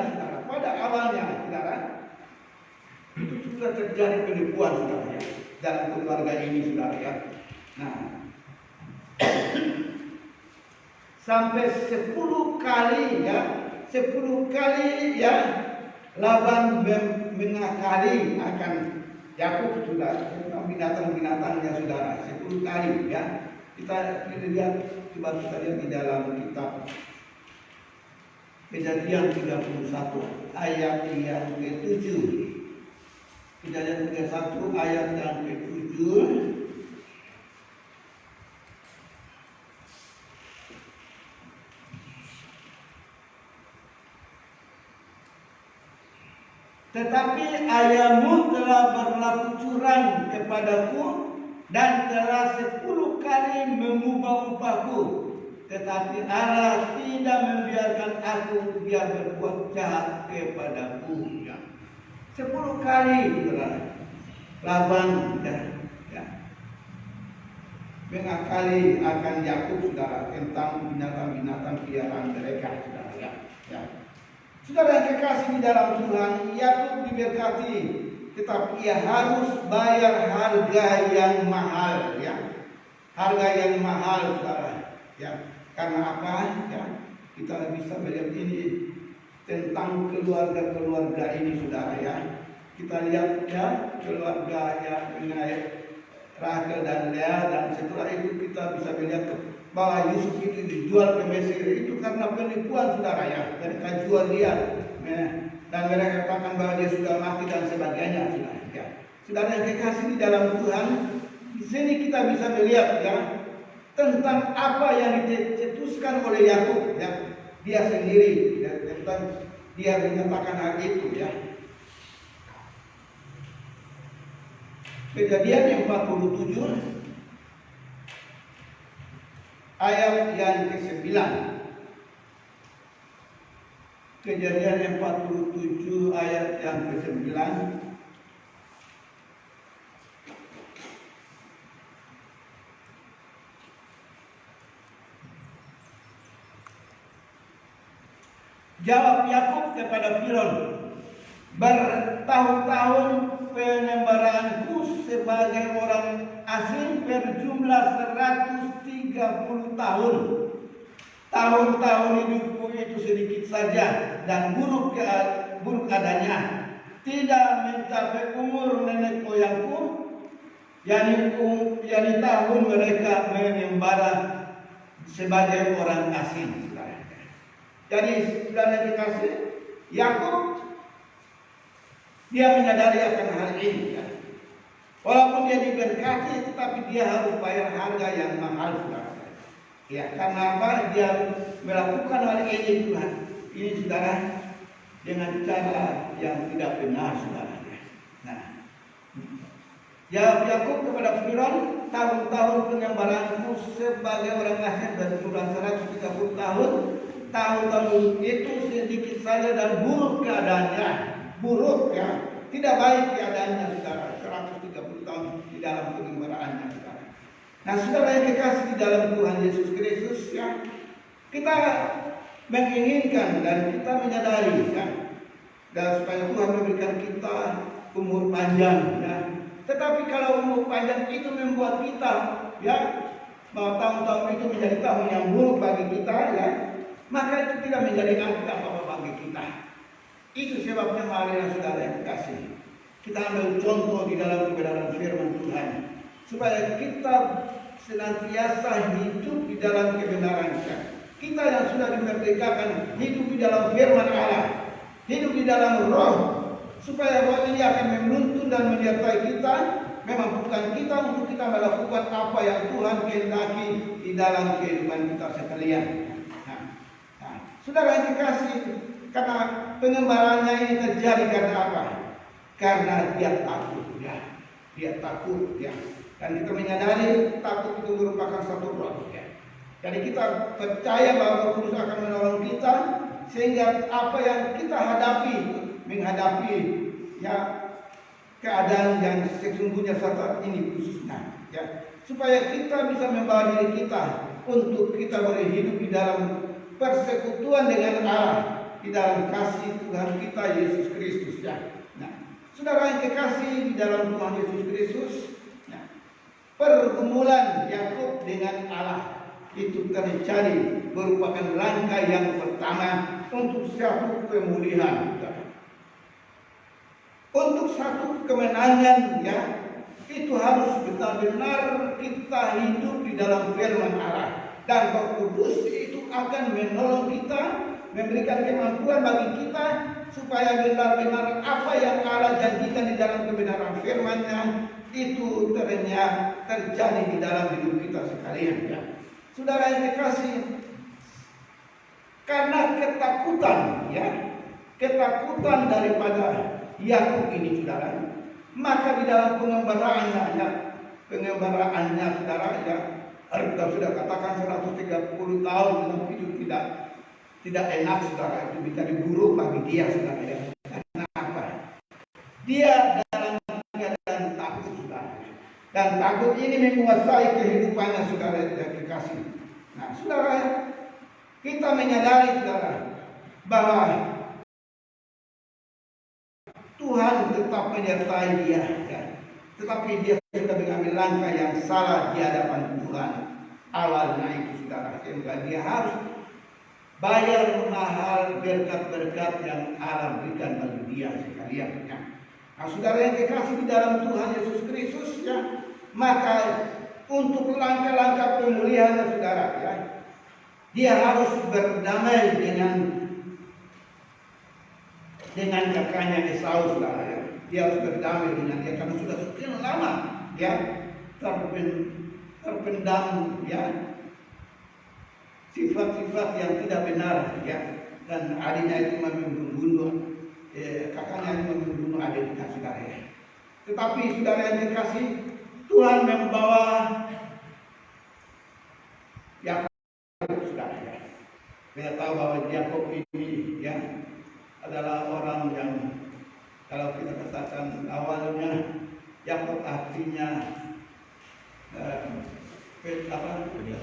C: saudara, itu sudah terjadi penipuan saudara ya, dalam keluarga ini saudara ya. Nah, sampai 10 kali ya Laban mengakali akan Yakub saudara, binatang-binatangnya saudara, 10 kali ya. Kita lihat, coba kita lihat di dalam kitab Kejadian 31 ayat yang ke-7. Kejadian 31 ayat yang ke-7. Tetapi ayahmu telah berlaku curang kepadaku dan telah 10 kali mengubah-ubahku. Tetapi Allah tidak membiarkan aku dia berbuat jahat kepadaku. 10 kali Laban mengakali akan Yakub saudara tentang binatang-binatang peliharaan mereka saudara ya. Saudara yang kekasih di dalam Tuhan, Yakub diberkati, tetapi ia harus bayar harga yang mahal ya. Harga yang mahal saudara ya. Karena apa ya? Kita bisa melihat ini tentang keluarga ini saudara ya. Kita lihat ya keluarga yang mengenai Rahel dan Lea, dan setelah itu kita bisa melihat bahwa Yusuf itu dijual ke Mesir itu karena penipuan saudara ya. Mereka jual dia dan mereka katakan bahwa dia sudah mati dan sebagainya saudara ya. Saudara yang kekasih di dalam Tuhan, di sini kita bisa melihat ya tentang apa yang dicetuskan oleh Yakub ya. Dia sendiri ya, tentang dia menyatakan hal itu ya. Kejadian 47 ayat yang ke-9. Kejadian 47 ayat yang ke-9. Jawab Yakub kepada Firaun, bertahun-tahun penyembarahanku sebagai orang asing berjumlah 130 tahun. Tahun-tahun hidupku itu sedikit saja dan buruk adanya. Tidak mencapai umur nenek moyangku, yakni tahun mereka menyembara sebagai orang asing. Jadi saudara dikasih, Yakub dia menyadari akan hal ini ya. Walaupun dia diberkati, tetapi dia harus bayar harga yang mahal saudara. Ya, karena apa? Dia melakukan hal ini Tuhan. Ini saudara dengan cara yang tidak benar saudara. Nah, jawab Yakub kepada Firaun, tahun-tahun penyembarahanku sebagai orang asing berjumlah 130 tahun. Tahun-tahun itu sedikit saja dan buruk keadaannya. Buruk ya, tidak baik keadaannya saudara. 130 tahun di dalam penyembarahannya saudara. Nah, saudara yang kekasih di dalam Tuhan Yesus Kristus, ya, kita menginginkan dan kita menyadari, ya, dan supaya Tuhan memberikan kita umur panjang, ya. Tetapi kalau umur panjang itu membuat kita, ya, bahwa tahun-tahun itu menjadi tahun yang buruk bagi kita, ya, maka itu tidak menjadi arti apa-apa bagi kita. Itu sebabnya marilah saudara yang kekasih, kita ambil contoh di dalam kebenaran firman Tuhan, supaya kita senantiasa hidup di dalam kebenaran. Kita yang sudah dimerdekakan hidup di dalam firman Allah, hidup di dalam roh, supaya roh ini akan menuntun dan menyertai kita, memampukan kita untuk kita melakukan apa yang Tuhan kehendaki di dalam kehidupan kita sekalian. Nah, saudara yang dikasih, karena pengembarannya ini terjadi karena apa? Karena dia takut, ya. Dia takut, ya. Dan kita menyadari takut itu merupakan satu roh, ya. Jadi kita percaya bahwa Roh Kudus akan menolong kita, sehingga apa yang kita hadapi, menghadapi, ya, keadaan yang sesungguhnya saat ini khususnya, ya, supaya kita bisa membawa diri kita untuk kita boleh hidup di dalam persekutuan dengan Allah, di dalam kasih Tuhan kita Yesus Kristus, ya. Nah, saudara yang kekasih di dalam Tuhan Yesus Kristus, ya, pergumulan Yakub dengan Allah itu terjadi merupakan langkah yang pertama untuk satu pemulihan, ya. Untuk satu kemenangan, ya, itu harus benar-benar kita hidup di dalam firman Allah, dan Roh Kudus itu akan menolong kita, memberikan kemampuan bagi kita supaya benar-benar apa yang Allah janjikan di dalam kebenaran firman-Nya itu ternyata terjadi di dalam hidup kita sekalian, ya. Saudara yang kekasih, karena ketakutan, ya, ketakutan daripada Yakub ini, saudara, maka di dalam pengembaraannya, saudara, ya, kita sudah katakan 130 tahun dalam hidup tidak enak, saudara, itu menjadi buruk bagi dia, saudara, ya. Karena apa? Dia dalam keadaan takut, saudara, dan takut ini menguasai kehidupannya, saudara yang kekasih. Nah, saudara, kita menyadari, saudara, bahwa Tuhan tetap menyertai dia, ya. Tetapi dia sudah mengambil langkah yang salah di hadapan Tuhan. Awalnya itu, saudara, sehingga dia harus bayar mahal berkat-berkat yang Allah berikan bagi dia sekalian, ya. Nah, saudara yang kekasih di dalam Tuhan Yesus Kristus, ya, maka untuk langkah-langkah pemulihan, saudara, ya, dia harus berdamai dengan kakaknya Esau, saudara, ya. Dia harus berdamai dengan dia karena sudah sekian lama, ya, terpendam, ya, sifat-sifat yang tidak benar, ya, dan adiknya itu membunuh, kakaknya itu membunuh adiknya, saudara, ya. Tetapi saudara yang dikasih, Tuhan membawa Yakub, saudara, ya. Kita tahu bahwa Yakub ini, ya, adalah orang yang, kalau kita katakan awalnya Yakub artinya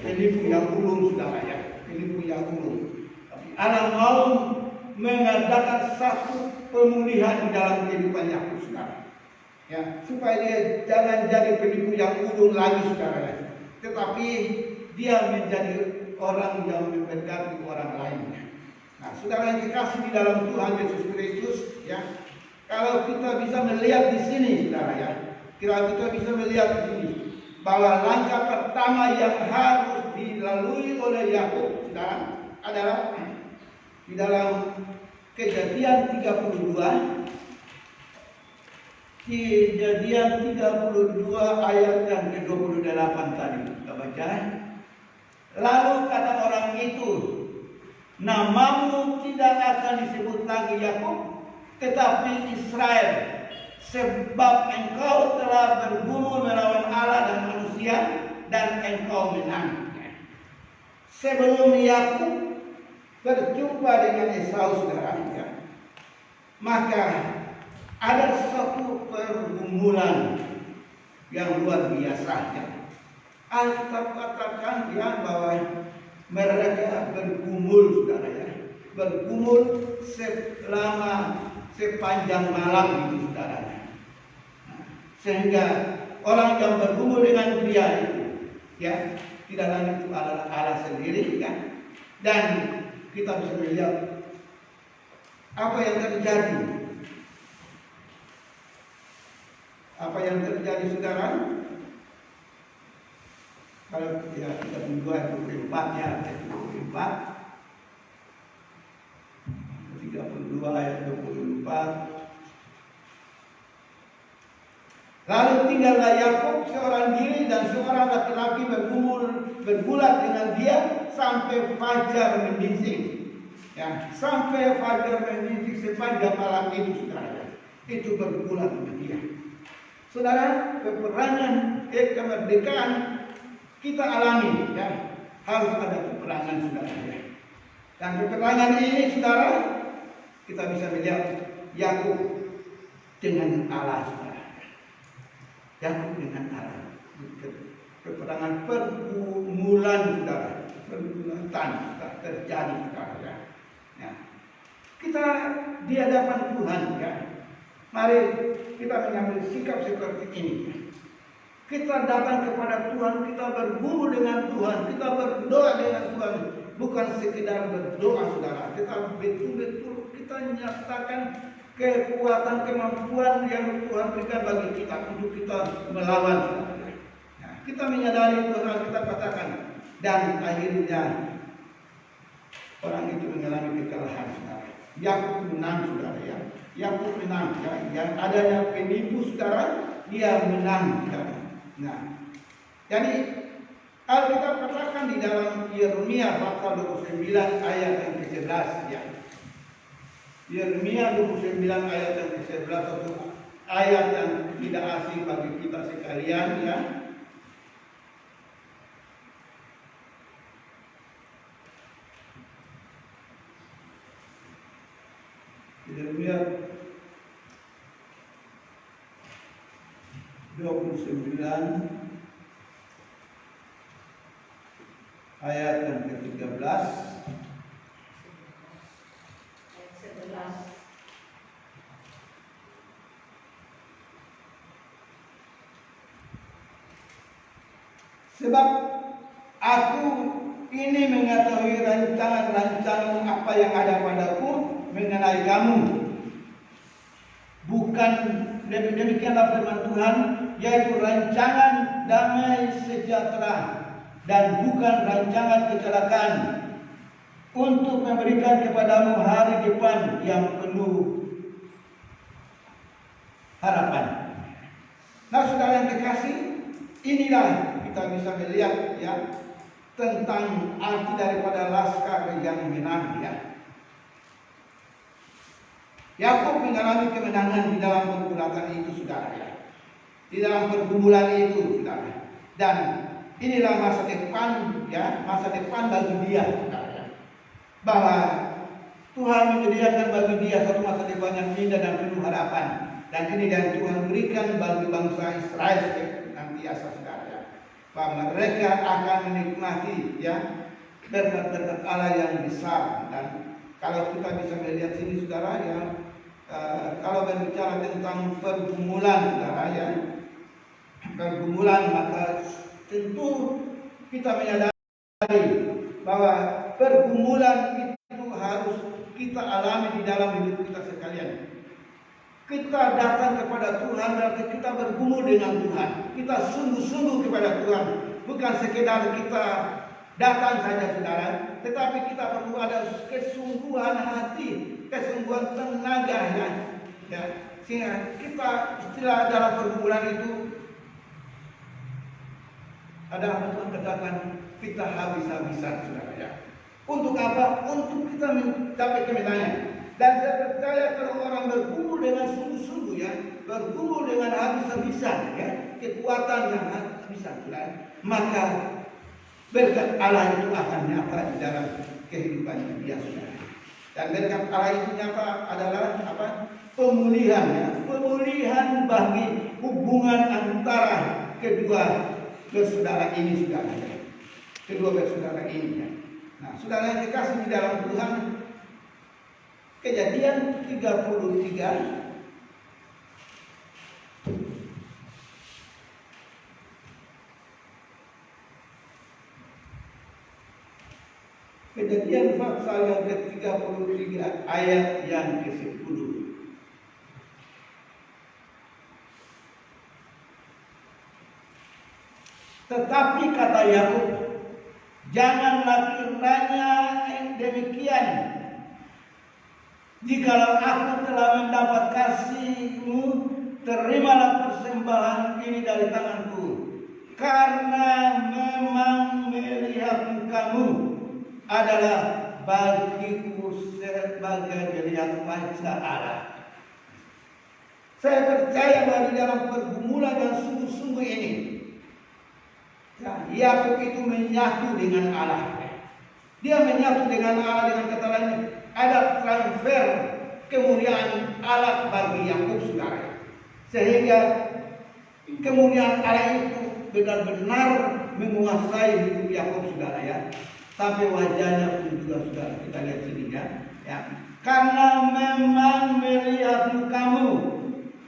C: penipu yang ulung, saudara, ya, penipu yang ulung. Tapi Allah mau mengadakan satu pemulihan di dalam kehidupan Yakub, saudara, ya, supaya dia jangan jadi penipu yang ulung lagi, saudara, ya. Tetapi dia menjadi orang yang memberkati orang lainnya. Nah, saudara yang dikasih di dalam Tuhan Yesus Kristus, ya, kalau kita bisa melihat di sini, saudara, ya, kita bisa melihat di sini bahwa langkah pertama yang harus dilalui oleh Yakub, saudara, adalah di dalam Kejadian 32, Kejadian 32 ayat yang ke-28 tadi kita baca. Lalu kata orang itu, namamu tidak akan disebut lagi Yakub, tetapi Israel, sebab engkau telah bergumul melawan Allah dan manusia, dan engkau menang. Sebelum Yakub berjumpa dengan Esau, saudara, ya, maka ada satu pergumulan yang luar biasa, ya. Alkitab katakan ya bahwa mereka bergumul, saudara ya, bergumul sepanjang malam itu, saudara. Sehingga orang yang bergumul dengan pria itu ya tidak lain itu adalah Allah sendiri ya. Dan kita bisa melihat apa yang terjadi. Apa yang terjadi, saudara? Kalau ya kita 24 ya, 24 32 ayat 24. Lalu tinggallah Yakub seorang diri dan seorang laki-laki bergulat dengan dia sampai fajar menyingsing. Ya, sampai fajar menyingsing sepanjang malam itu, saudara. Itu bergulat dengan dia. Saudara, peperangan kemerdekaan kita alami, ya, harus ada peperangan, saudara. Ya. Dan peperangan ini, saudara, kita bisa melihat Yakub dengan Allah, saudara. Yakub dengan Allah. Peperangan pergumulan, saudara, pergulatan terjadi, saudara. Ya. Kita di hadapan Tuhan, ya. Mari kita mengambil sikap seperti ini. Kita datang kepada Tuhan, kita bergumul dengan Tuhan, kita berdoa dengan Tuhan. Bukan sekedar berdoa, saudara. Kita betul-betul kita nyatakan kekuatan, kemampuan yang Tuhan berikan bagi kita untuk kita melawan, saudara. Nah, kita menyadari Tuhan, kita katakan, dan akhirnya orang itu mengalami kekalahan, saudara. Yakub menang, saudara ya. Yakub menang, ya. Yang adanya penipu, saudara, dia menang, saudara. Nah, jadi Alkitab katakan di dalam Yeremia pasal 29 ayat yang ke-11 ya. Yeremia 29 ayat yang ke-11 itu ayat yang tidak asing bagi kita sekalian ya. Yeremia 29 ayat yang ke-13. Sebab aku ini mengetahui rancangan-rancangan apa yang ada padaku mengenai kamu. Bukan demikianlah firman Tuhan, yaitu rancangan damai sejahtera dan bukan rancangan kecelakaan, untuk memberikan kepadamu hari depan yang penuh harapan. Nah, saudara yang kekasih, inilah kita bisa melihat ya tentang arti daripada laskar yang menang ya. Yakub mengalami kemenangan di dalam pergulatan itu, saudara ya. Di dalam pergumulan itu, saudara. Dan inilah masa depan ya, masa depan bagi dia, saudara. Bahwa Tuhan menyediakan bagi dia satu masa depan yang indah dan penuh harapan. Dan ini yang Tuhan berikan bagi bangsa Israel senantiasa, saudara. Bahwa mereka akan menikmati ya berkat-berkat Allah yang besar. Dan kalau kita bisa melihat sini, saudara ya, kalau berbicara tentang pergumulan, saudara ya, pergumulan, maka tentu kita menyadari bahwa pergumulan itu harus kita alami di dalam hidup kita sekalian. Kita datang kepada Tuhan berarti kita bergumul dengan Tuhan. Kita sungguh-sungguh kepada Tuhan, bukan sekedar kita datang saja, saudara, tetapi kita perlu ada kesungguhan hati, kesungguhan tenaga ya. Sehingga kita istilah dalam pergumulan itu ada Tuhan katakan kita habis-habisan, saudara ya. Untuk apa? Untuk kita mencapai kemenangan. Dan saya percaya kalau orang bergumul dengan sungguh-sungguh ya, bergumul dengan habis-habisan ya, kekuatan yang habis-habisan, saudara, maka berkat Allah itu akan nyata di dalam kehidupan dia, saudara. Dan berkat Allah itu nyata adalah apa? Pemulihan ya, pemulihan bagi hubungan antara kedua bersaudara ini saudara ya. Kedua bersaudara ini ya. Nah, saudara yang dikasih di dalam Tuhan, Kejadian 33 Kejadian pasal yang ke-33 ayat yang ke-10. Tetapi kata Yakub, janganlah kiranya demikian. Jikalau aku telah mendapat kasih-Mu, terimalah persembahan ini dari tanganku, karena memang melihat kamu adalah bagiku sebagai melihat wajah Allah. Saya percaya bahwa di dalam pergumulan yang sungguh-sungguh ini, Yakub itu menyatu dengan Allah. Dia menyatu dengan Allah, dengan kata lain, ada transfer kemuliaan Allah bagi Yakub, saudara. Sehingga kemuliaan Allah itu benar-benar menguasai hidup Yakub, saudara ya. Sampai wajahnya pun juga saudara kita lihat sini ya. Karena memang melihat kamu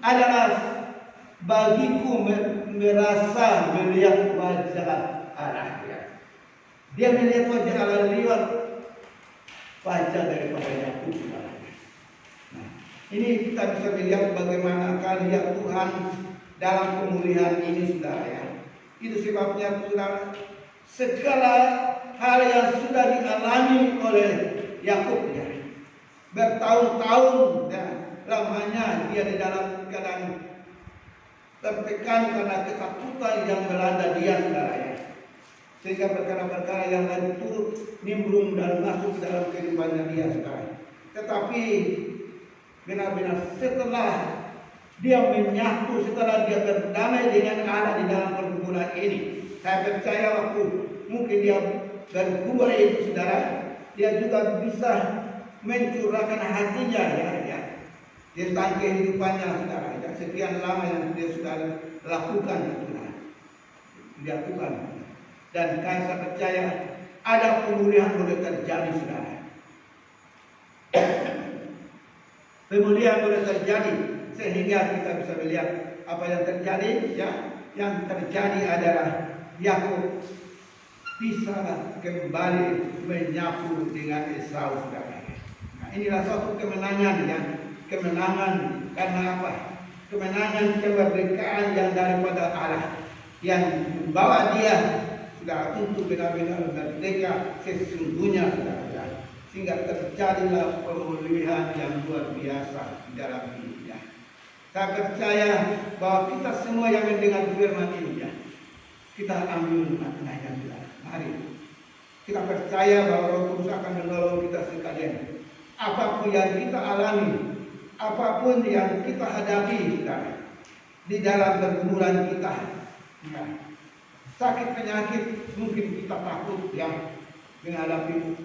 C: adalah bagiku merasa melihat wajah Allah ya. Dia melihat wajah Allah lewat wajah daripada Yakub, saudara. Nah, ini kita bisa melihat bagaimana karya Tuhan dalam pemulihan ini, saudara ya. Itu sebabnya saudara, segala hal yang sudah dialami oleh Yakub ya, bertahun-tahun ya, lamanya dia di dalam keadaan tertekan karena ketakutan yang melanda dia, saudara ya. Sehingga perkara-perkara yang lain turut nimbrung dan masuk dalam kehidupannya dia, saudara. Tetapi benar-benar setelah dia menyatu, setelah dia berdamai dengan Allah di dalam pergumulan ini, saya percaya waktu mungkin dia bergumul itu, saudara, dia juga bisa mencurahkan hatinya ya tentang kehidupannya, saudara ya. Sekian lama yang dia sudah lakukan itu dilakukan, dan saya percaya ada pemulihan boleh terjadi, saudara. Pemulihan boleh terjadi sehingga kita bisa melihat apa yang terjadi ya. Yang terjadi adalah Yakub bisa kembali menyapu dengan Esau, saudara. Nah, inilah suatu kemenangan ya. Kemenangan karena apa? Kemenangan kemerdekaan yang daripada Allah, yang membawa dia sudah untuk benar-benar merdeka sesungguhnya, saudara. Sehingga terjadilah pemulihan yang luar biasa di dalam hidupnya. Saya percaya bahwa kita semua yang mendengar firman ini ya, kita ambil maknanya, saudara. Mari kita percaya bahwa Roh Kudus akan menolong kita sekalian. Apapun yang kita alami, apapun yang kita hadapi, saudara, di dalam pergumulan kita ya, sakit penyakit mungkin kita takut ya menghadapi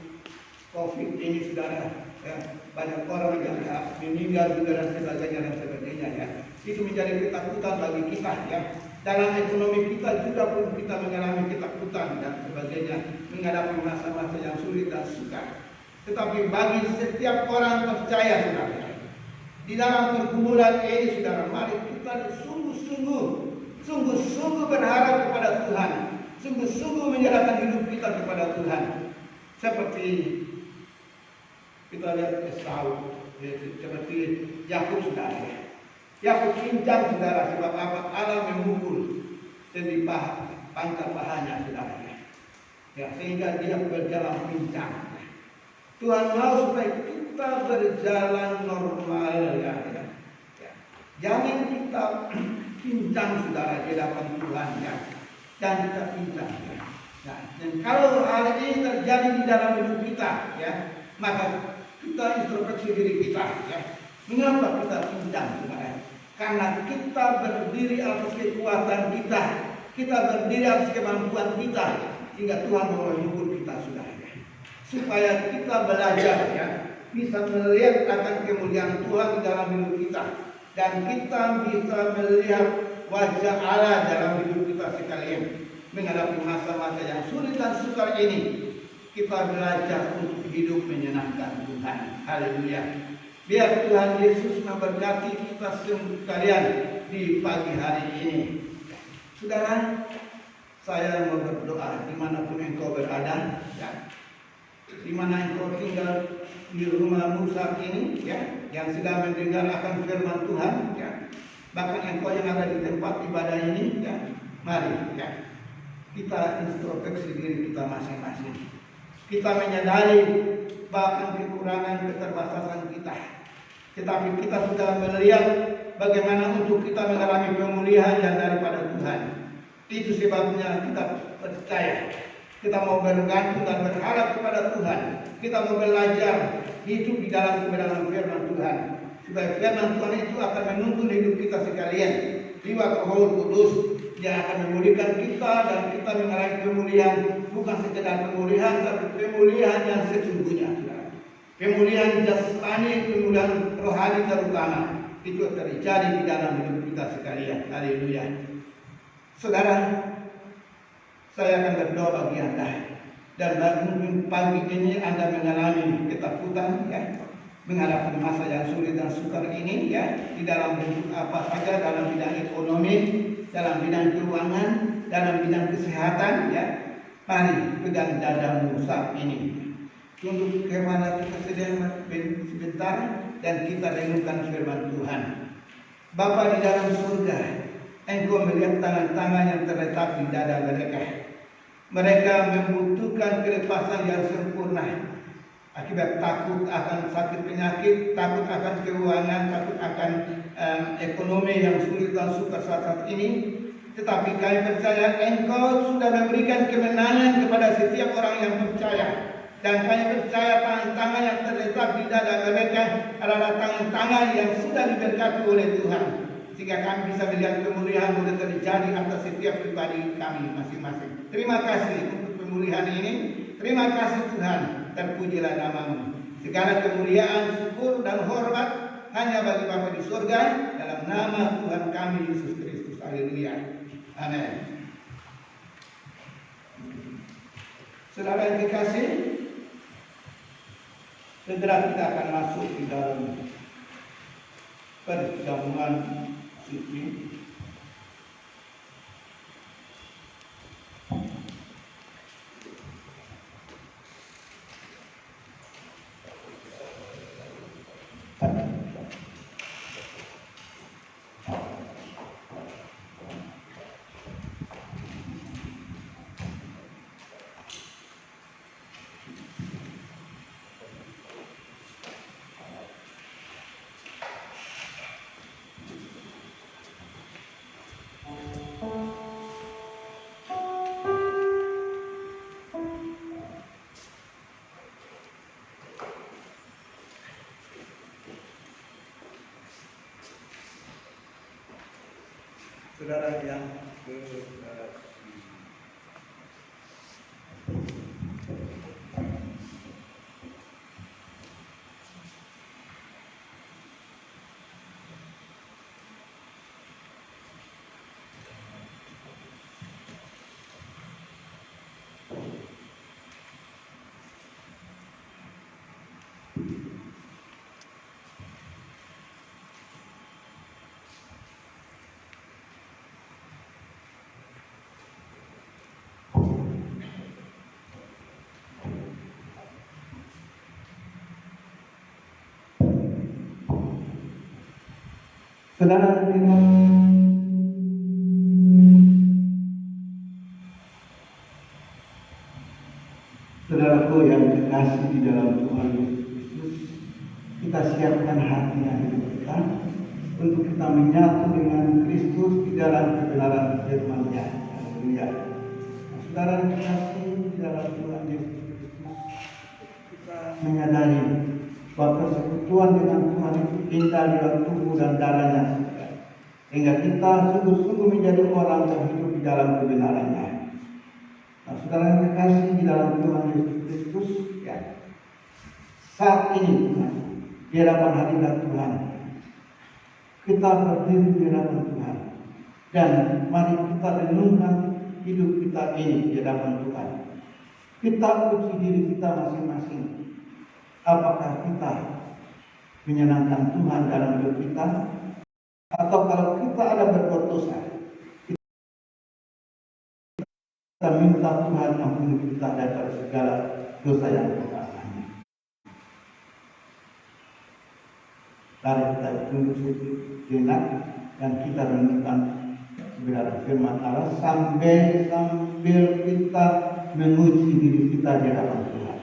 C: COVID ini, saudara ya. Banyak orang yang meninggal juga dan sebagainya ya. Itu menjadi ketakutan bagi kita ya. Dalam ekonomi kita juga pun kita mengalami ketakutan dan sebagainya, menghadapi masa-masa yang sulit dan sukar. Tetapi bagi setiap orang percaya, saudara, di dalam pergumulan ini, saudara, mari kita sungguh-sungguh berharap kepada Tuhan, sungguh-sungguh menyerahkan hidup kita kepada Tuhan. Seperti kita lihat Esau, seperti Yakub, saudara. Yakub pincang, saudara, sebab apa? Allah memukul di pangkal pahanya, saudara. Ya, sehingga dia berjalan pincang. Tuhan mau supaya kita berjalan normal ya. Jangan kita pincang, saudara, di hadapan Tuhan ya. Dan kita pincang ya. Nah, dan kalau hal ini terjadi di dalam hidup kita ya, maka kita introspeksi diri kita ya. Mengapa kita pincang, saudara? Karena kita berdiri atas kekuatan kita, kita berdiri atas kemampuan kita, hingga Tuhan mau mengukur kita, saudara. Supaya kita belajar ya, bisa melihat akan kemuliaan Tuhan di dalam hidup kita, dan kita bisa melihat wajah Allah dalam hidup kita sekalian. menghadapi masa-masa yang sulit dan sukar ini, kita belajar untuk hidup menyenangkan Tuhan. Haleluya. Biar Tuhan Yesus memberkati kita sekalian di pagi hari ini. Saudara, saya mau berdoa dimanapun engkau berada, ya. Di mana engkau tinggal di rumahmu saat ini, ya, yang sedang mendengar akan firman Tuhan, ya. Bahkan engkau yang ada di tempat ibadah ini, ya. Mari, ya, kita introspeksi diri kita masing-masing. Kita menyadari bahkan kekurangan keterbatasan kita, tetapi kita sudah melihat bagaimana untuk kita mengalami pemulihan yang daripada Tuhan. Itu sebabnya kita percaya, kita mau bergantung dan berharap kepada Tuhan. Kita mau belajar hidup di dalam kebenaran firman Tuhan, supaya firman Tuhan itu akan menuntun hidup kita sekalian. Lewat Roh Kudus yang akan memulihkan kita, dan kita mengalami pemulihan, bukan sekedar pemulihan, tapi pemulihan yang sesungguhnya. Pemulihan jasmani, pemulihan rohani terutama, itu terjadi di dalam hidup kita sekalian. Haleluya. Saudara, saya akan berdoa bagi Anda, dan mungkin pagi ini Anda mengalami ketakutan, ya, menghadapi masa yang sulit dan sukar ini, ya, di dalam bentuk apa saja, dalam bidang ekonomi, dalam bidang keuangan, dalam bidang kesehatan, ya. Mari pegang dadamu saat ini. Tunduk kemana kita sedang sebentar, dan kita renungkan firman Tuhan. Bapa di dalam surga, Engkau melihat tangan-tangan yang terletak di dada mereka. Mereka membutuhkan kelepasan yang sempurna akibat takut akan sakit penyakit, takut akan keuangan, takut akan ekonomi yang sulit dan sukar saat ini. Tetapi kami percaya Engkau sudah memberikan kemenangan kepada setiap orang yang percaya. Dan kami percaya tangan-tangan yang terletak di dada mereka adalah tangan-tangan yang sudah diberkati oleh Tuhan, sehingga kami bisa melihat pemulihan boleh terjadi atas setiap pribadi kami masing-masing. Terima kasih untuk pemulihan ini. Terima kasih Tuhan, terpujilah namamu. Segala kemuliaan, syukur dan hormat hanya bagi Bapa di surga, dalam nama Tuhan kami Yesus Kristus. Haleluya. Amin. Saudara yang dikasih, segera kita akan masuk di dalam perjamuan suci. Saudara yang saudara dengan saudaraku yang terkasih di dalam Tuhan Yesus Kristus, kita siapkan hati yang hidup kita untuk kita menyatu dengan Kristus di dalam kebenaran firman-Nya. Haleluya. Saudara yang terkasih di dalam Tuhan Yesus Kristus, kita menyadari bahwa persekutuan dengan Tuhan itu indah di dalam tubuh dan darahnya, sehingga kita sungguh-sungguh menjadi orang yang hidup di dalam kebenarannya. Nah, saudara yang terkasih di dalam Tuhan Yesus Kristus, ya, saat ini di hadapan hadirat Tuhan, kita berdiri di hadapan Tuhan, dan mari kita renungkan hidup kita ini di hadapan Tuhan. Kita uji diri kita masing-masing. Apakah kita menyenangkan Tuhan dalam hidup kita? Atau kalau kita ada berbuat dosa, kita minta Tuhan ampuni kita dari segala dosa yang kita alami. Mari kita tunduk sejenak dan kita renungkan kebenaran firman Allah sambil kita menguji diri kita di hadapan Tuhan.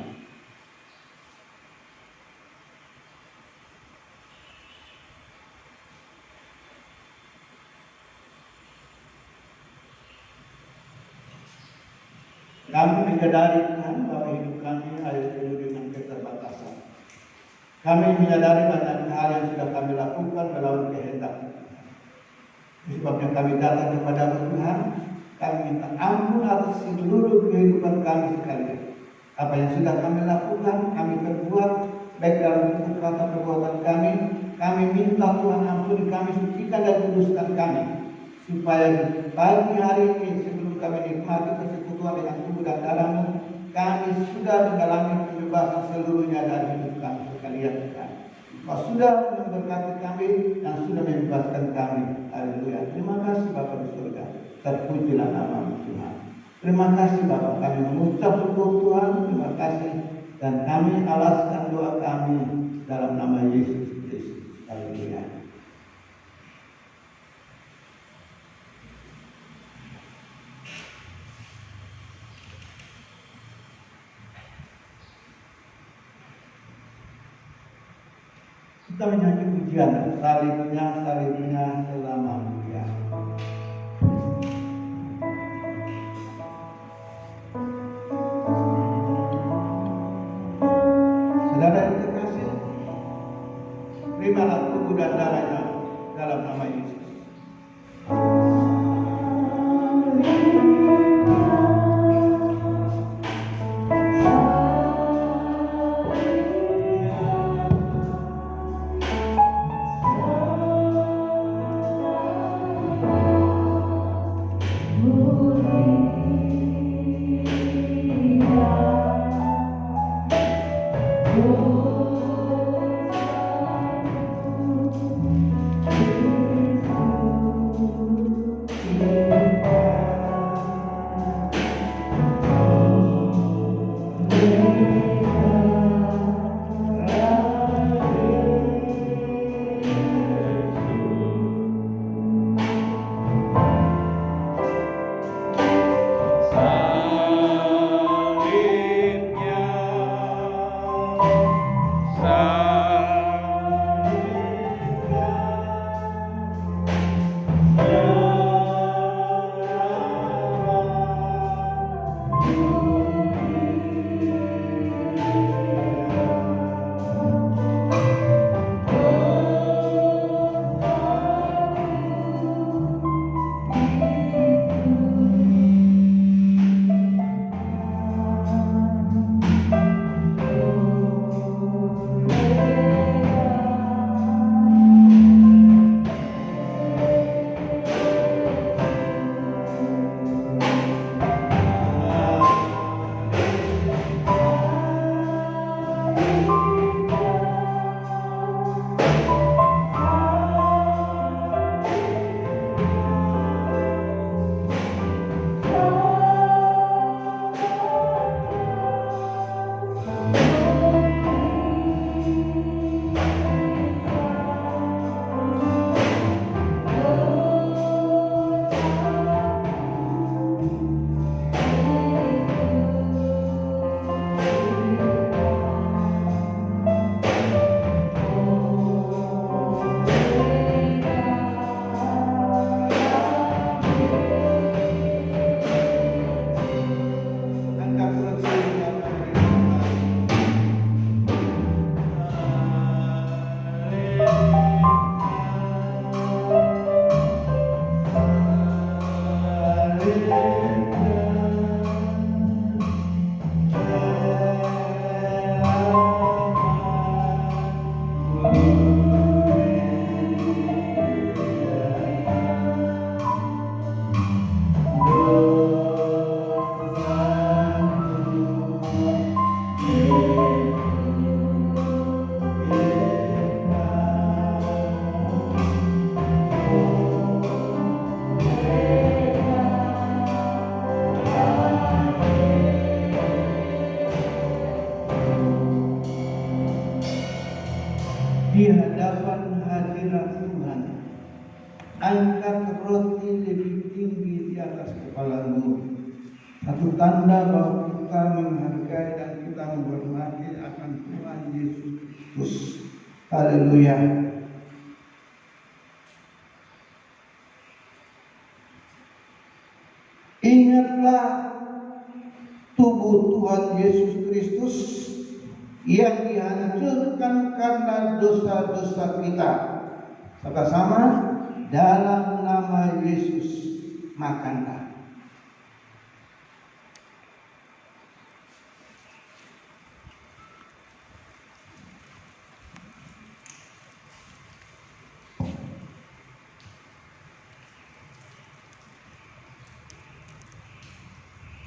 C: Kami menyadari Tuhan bahwa hidup kami adalah penuh dengan keterbatasan. Kami menyadari banyak hal yang sudah kami lakukan melawan kehendak Tuhan. Sebabnya kami datang kepada Tuhan, kami minta ampun atas seluruh kehidupan kami sekalian. Apa yang sudah kami lakukan, kami perbuat, baik dalam bentuk kata perbuatan kami minta Tuhan ampuni kami, sucikan dan kuduskan kami. Supaya pagi hari ini sebelum kami nikmati persekutuan dengan tubuh dan darah-Mu, kami sudah mengalami kebebasan seluruhnya dari hidup kami sekalian Tuhan. Kau sudah memberkati kami dan sudah membebaskan kami. Haleluya. Terima kasih Bapa di surga. Terpujilah nama-Mu Tuhan. Terima kasih Bapa, kami mengucap syukur Tuhan. Terima kasih dan kami alaskan doa kami dalam nama Yesus Kristus. Haleluya. Kita menyanyi pujian salibnya selamanya. Saudara yang terkasih, terimalah tubuh dan darahnya dalam nama Yesus. di hadapan hadirat Tuhan. Angkat roti lebih tinggi di atas kepalamu. Satu tanda bahwa kita menghargai dan kita menghormati akan Tuhan Yesus Kristus. Haleluya. Ingatlah tubuh Tuhan Yesus Kristus yang dihancurkan karena dosa-dosa kita. Sama-sama, dalam nama Yesus makanlah.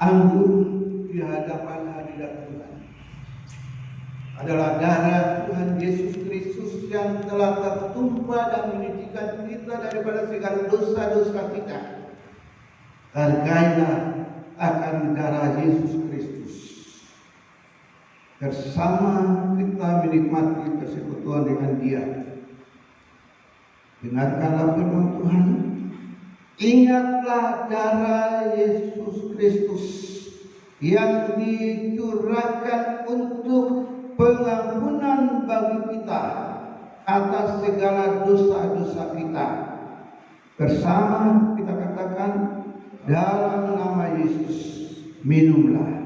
C: Anggur di hadapan hadirat Tuhan adalah darah Tuhan Yesus Kristus yang telah tertumpah dan menyucikan kita daripada segala dosa-dosa kita. Hargailah akan darah Yesus Kristus. Bersama kita menikmati persekutuan dengan Dia. Dengarkanlah firman Tuhan. Ingatlah darah Yesus Kristus yang dicurahkan untuk pengampunan bagi kita atas segala dosa-dosa kita. Bersama kita katakan, dalam nama Yesus minumlah.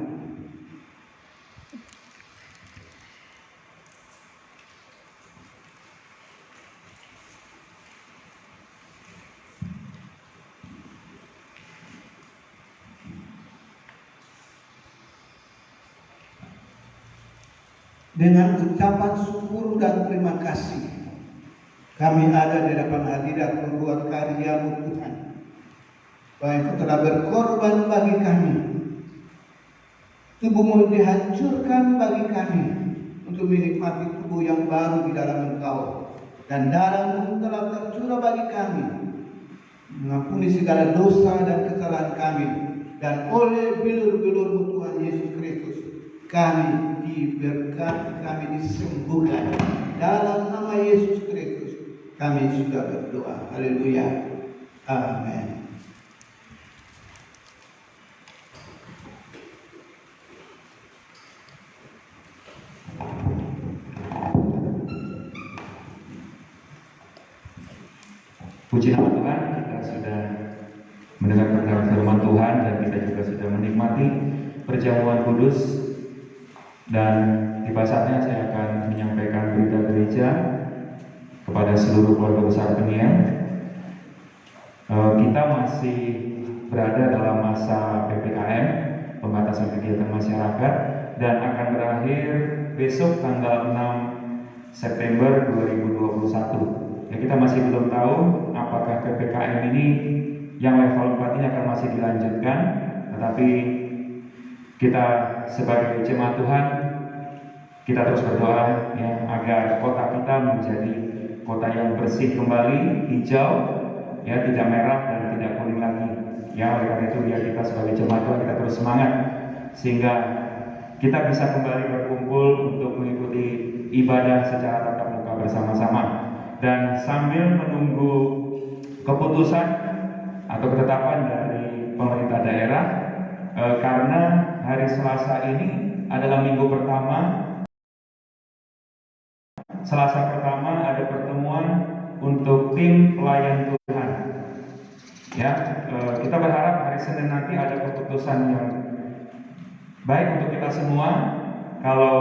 C: Dengan ucapan syukur dan terima kasih, kami ada di depan hadirat membuat karya-Mu Tuhan. Bahwa Engkau telah berkorban bagi kami. Tubuh-Mu dihancurkan bagi kami untuk menikmati tubuh yang baru di dalam Engkau. Dan darah-Mu telah tercurah bagi kami, mengampuni segala dosa dan kesalahan kami. Dan oleh bilur-bilur-Mu Tuhan Yesus Kristus, kami diberkati, kami disembuhkan. Dalam nama Yesus Kristus kami sudah berdoa. Haleluya. Amin.
B: Puji nama Tuhan, kita sudah mendengar firman Tuhan dan kita juga sudah menikmati perjamuan kudus. Dan tiba saatnya saya akan menyampaikan berita gereja kepada seluruh keluarga besar Peniel. Kita masih berada dalam masa PPKM, pembatasan kegiatan masyarakat, dan akan berakhir besok tanggal 6 September 2021. Ya, kita masih belum tahu apakah PPKM ini yang level 4 ini akan masih dilanjutkan, tetapi kita sebagai jemaat Tuhan, kita terus berdoa ya, agar kota kita menjadi kota yang bersih kembali, hijau, ya, tidak merah dan tidak kuning lagi. Ya, oleh karena itu ya, kita sebagai jemaat Tuhan kita terus semangat sehingga kita bisa kembali berkumpul untuk mengikuti ibadah secara tatap muka bersama-sama. Dan sambil menunggu keputusan atau ketetapan dari pemerintah daerah, karena hari Selasa ini adalah minggu pertama, Selasa pertama ada pertemuan untuk tim pelayan Tuhan. Ya, kita berharap hari Senin nanti ada keputusan yang baik untuk kita semua. Kalau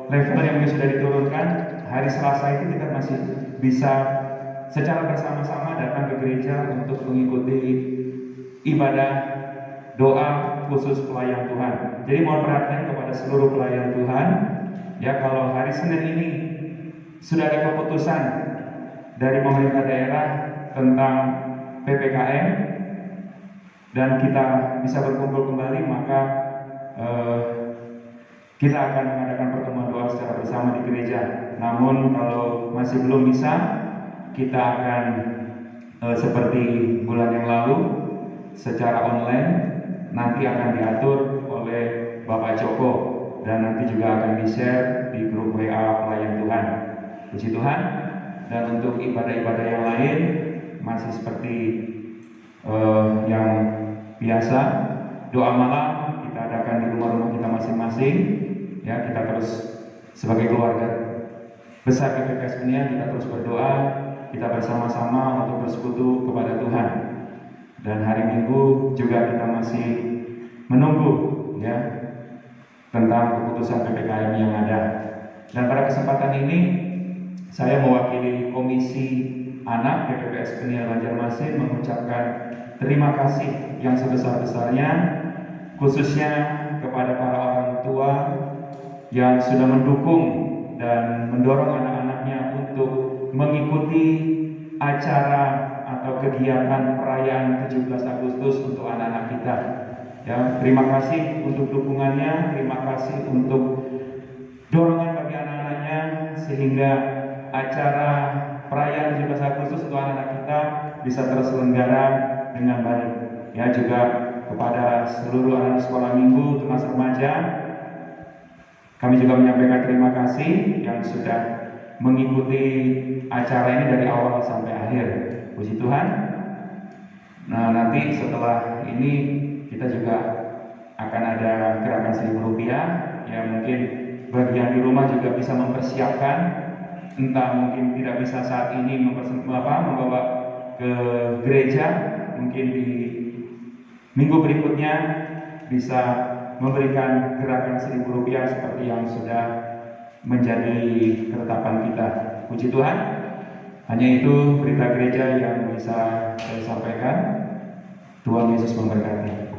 B: level yang sudah diturunkan, hari Selasa itu kita masih bisa secara bersama-sama datang ke gereja untuk mengikuti ibadah doa khusus pelayan Tuhan. Jadi mohon perhatian kepada seluruh pelayan Tuhan. Ya, kalau hari Senin ini sudah ada keputusan dari pemerintah daerah tentang PPKM dan kita bisa berkumpul kembali, maka kita akan mengadakan pertemuan doa secara bersama di gereja. Namun kalau masih belum bisa, kita akan seperti bulan yang lalu secara online, nanti akan diatur oleh Bapak Joko dan nanti juga akan di-share di grup WA pelayan Tuhan. Puji Tuhan. Dan untuk ibadah-ibadah yang lain masih seperti yang biasa, doa malam kita adakan di rumah-rumah kita masing-masing. Ya, kita terus sebagai keluarga besar GPPS Penian kita terus berdoa, kita bersama-sama untuk bersekutu kepada Tuhan. Dan hari Minggu juga kita masih menunggu ya tentang keputusan PPKM yang ada. Dan pada kesempatan ini saya mewakili Komisi Anak GPPS Penian Banjarmasin mengucapkan terima kasih yang sebesar-besarnya khususnya kepada para orang tua yang sudah mendukung dan mendorong anak-anaknya untuk mengikuti acara atau kegiatan perayaan 17 Agustus untuk anak-anak kita. Ya, terima kasih untuk dukungannya, terima kasih untuk dorongan bagi anak-anaknya sehingga acara perayaan 17 Agustus untuk anak-anak kita bisa terselenggara dengan baik. Ya, juga kepada seluruh anak sekolah minggu, tunas remaja, kami juga menyampaikan terima kasih yang sudah mengikuti acara ini dari awal sampai akhir. Puji Tuhan. Nah, nanti setelah ini kita juga akan ada gerakan Rp1.000. Ya, mungkin bagian di rumah juga bisa mempersiapkan, entah mungkin tidak bisa saat ini membawa ke gereja, mungkin di minggu berikutnya bisa memberikan gerakan Rp1.000 seperti yang sudah menjadi ketetapan kita. Puji Tuhan. Hanya itu berita gereja yang bisa saya sampaikan. Tuhan Yesus memberkati.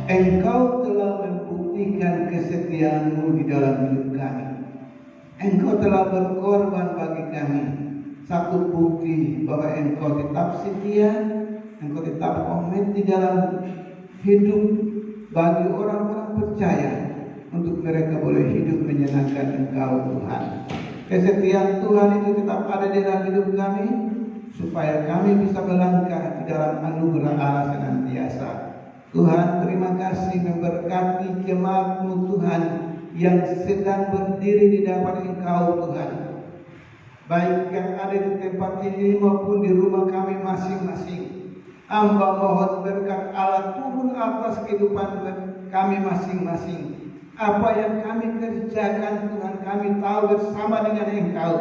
C: Engkau telah membuktikan kesetiaan-Mu di dalam hidup kami. Engkau telah berkorban bagi kami. Satu bukti bahwa Engkau tetap setia Engkau tetap komit di dalam hidup bagi orang-orang percaya untuk mereka boleh hidup menyenangkan Engkau Tuhan. Kesetiaan Tuhan itu tetap ada di dalam hidup kami supaya kami bisa melangkah di dalam anugerah Allah senantiasa. Tuhan, terima kasih memberkati jemaat-Mu Tuhan yang sedang berdiri di depan Engkau Tuhan, baik yang ada di tempat ini maupun di rumah kami masing-masing. Hamba mohon berkat Allah turun atas kehidupan kami masing-masing. Apa yang kami kerjakan Tuhan, kami tahu bersama dengan Engkau.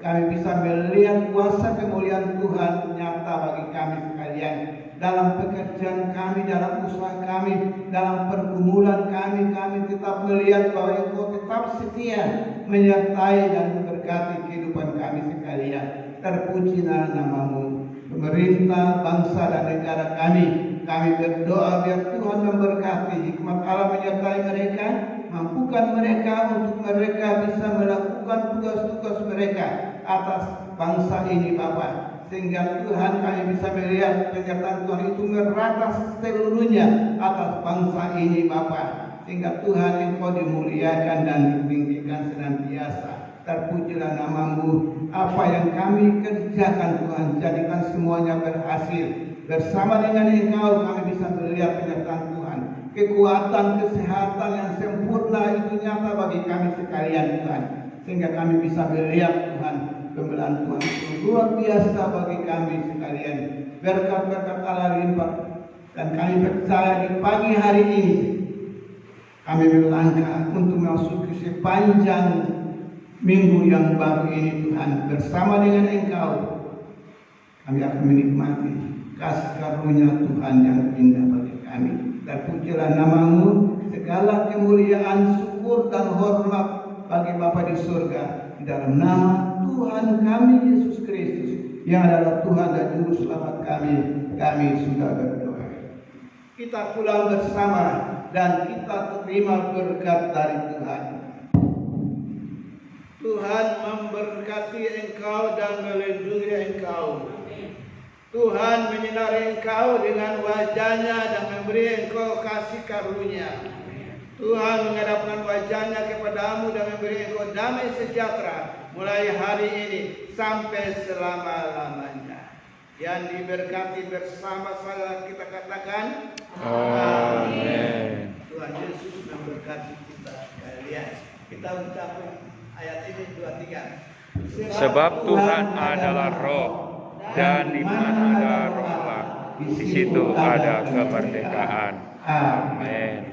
C: Kami bisa melihat kuasa kemuliaan Tuhan nyata bagi kami sekalian. Dalam pekerjaan kami, dalam usaha kami, dalam pergumulan kami tetap melihat bahwa Engkau tetap setia menyertai dan memberkati kehidupan kami sekalian. Terpujilah nama-Mu. Pemerintah, bangsa dan negara kami berdoa biar Tuhan memberkati, hikmat Allah menyertai mereka, mampukan mereka untuk mereka bisa melakukan tugas-tugas mereka atas bangsa ini Bapa, sehingga Tuhan kami bisa melihat penyertaan Tuhan itu merata seluruhnya atas bangsa ini Bapa, sehingga Tuhan Engkau dimuliakan dan ditinggikan senantiasa. Terpujilah nama-Mu. Apa yang kami kerjakan Tuhan, jadikan semuanya berhasil. Bersama dengan Engkau kami bisa melihat penyertaan Tuhan. Kekuatan, kesehatan yang sempurna itu nyata bagi kami sekalian Tuhan. Sehingga kami bisa melihat Tuhan, pembelaan Tuhan itu luar biasa bagi kami sekalian. Berkat-berkat Allah limpah. Dan kami percaya di pagi hari ini kami melangkah untuk memasuki sepanjang minggu yang baru ini Tuhan. Bersama dengan Engkau kami akan menikmati kasih karunia Tuhan yang indah bagi kami. Terpujilah nama-Mu. Segala kemuliaan, syukur dan hormat bagi Bapa di surga, di dalam nama Tuhan kami Yesus Kristus yang adalah Tuhan dan Juru Selamat kami sudah berdoa. Kita pulang bersama dan kita terima berkat dari Tuhan. Tuhan memberkati engkau dan melindungi engkau. Tuhan menyinari engkau dengan wajahnya dan memberi engkau kasih karunia. Tuhan menghadapkan wajahnya kepadamu dan memberi engkau damai sejahtera mulai hari ini sampai selama-lamanya. Yang diberkati bersama-sama kita katakan amin. Tuhan Yesus memberkati kita sekalian. Kita ucapkan ayat ini 2-3.
B: Sebab Tuhan adalah roh, dan di mana ada roh Allah, di situ ada kemerdekaan. Amin.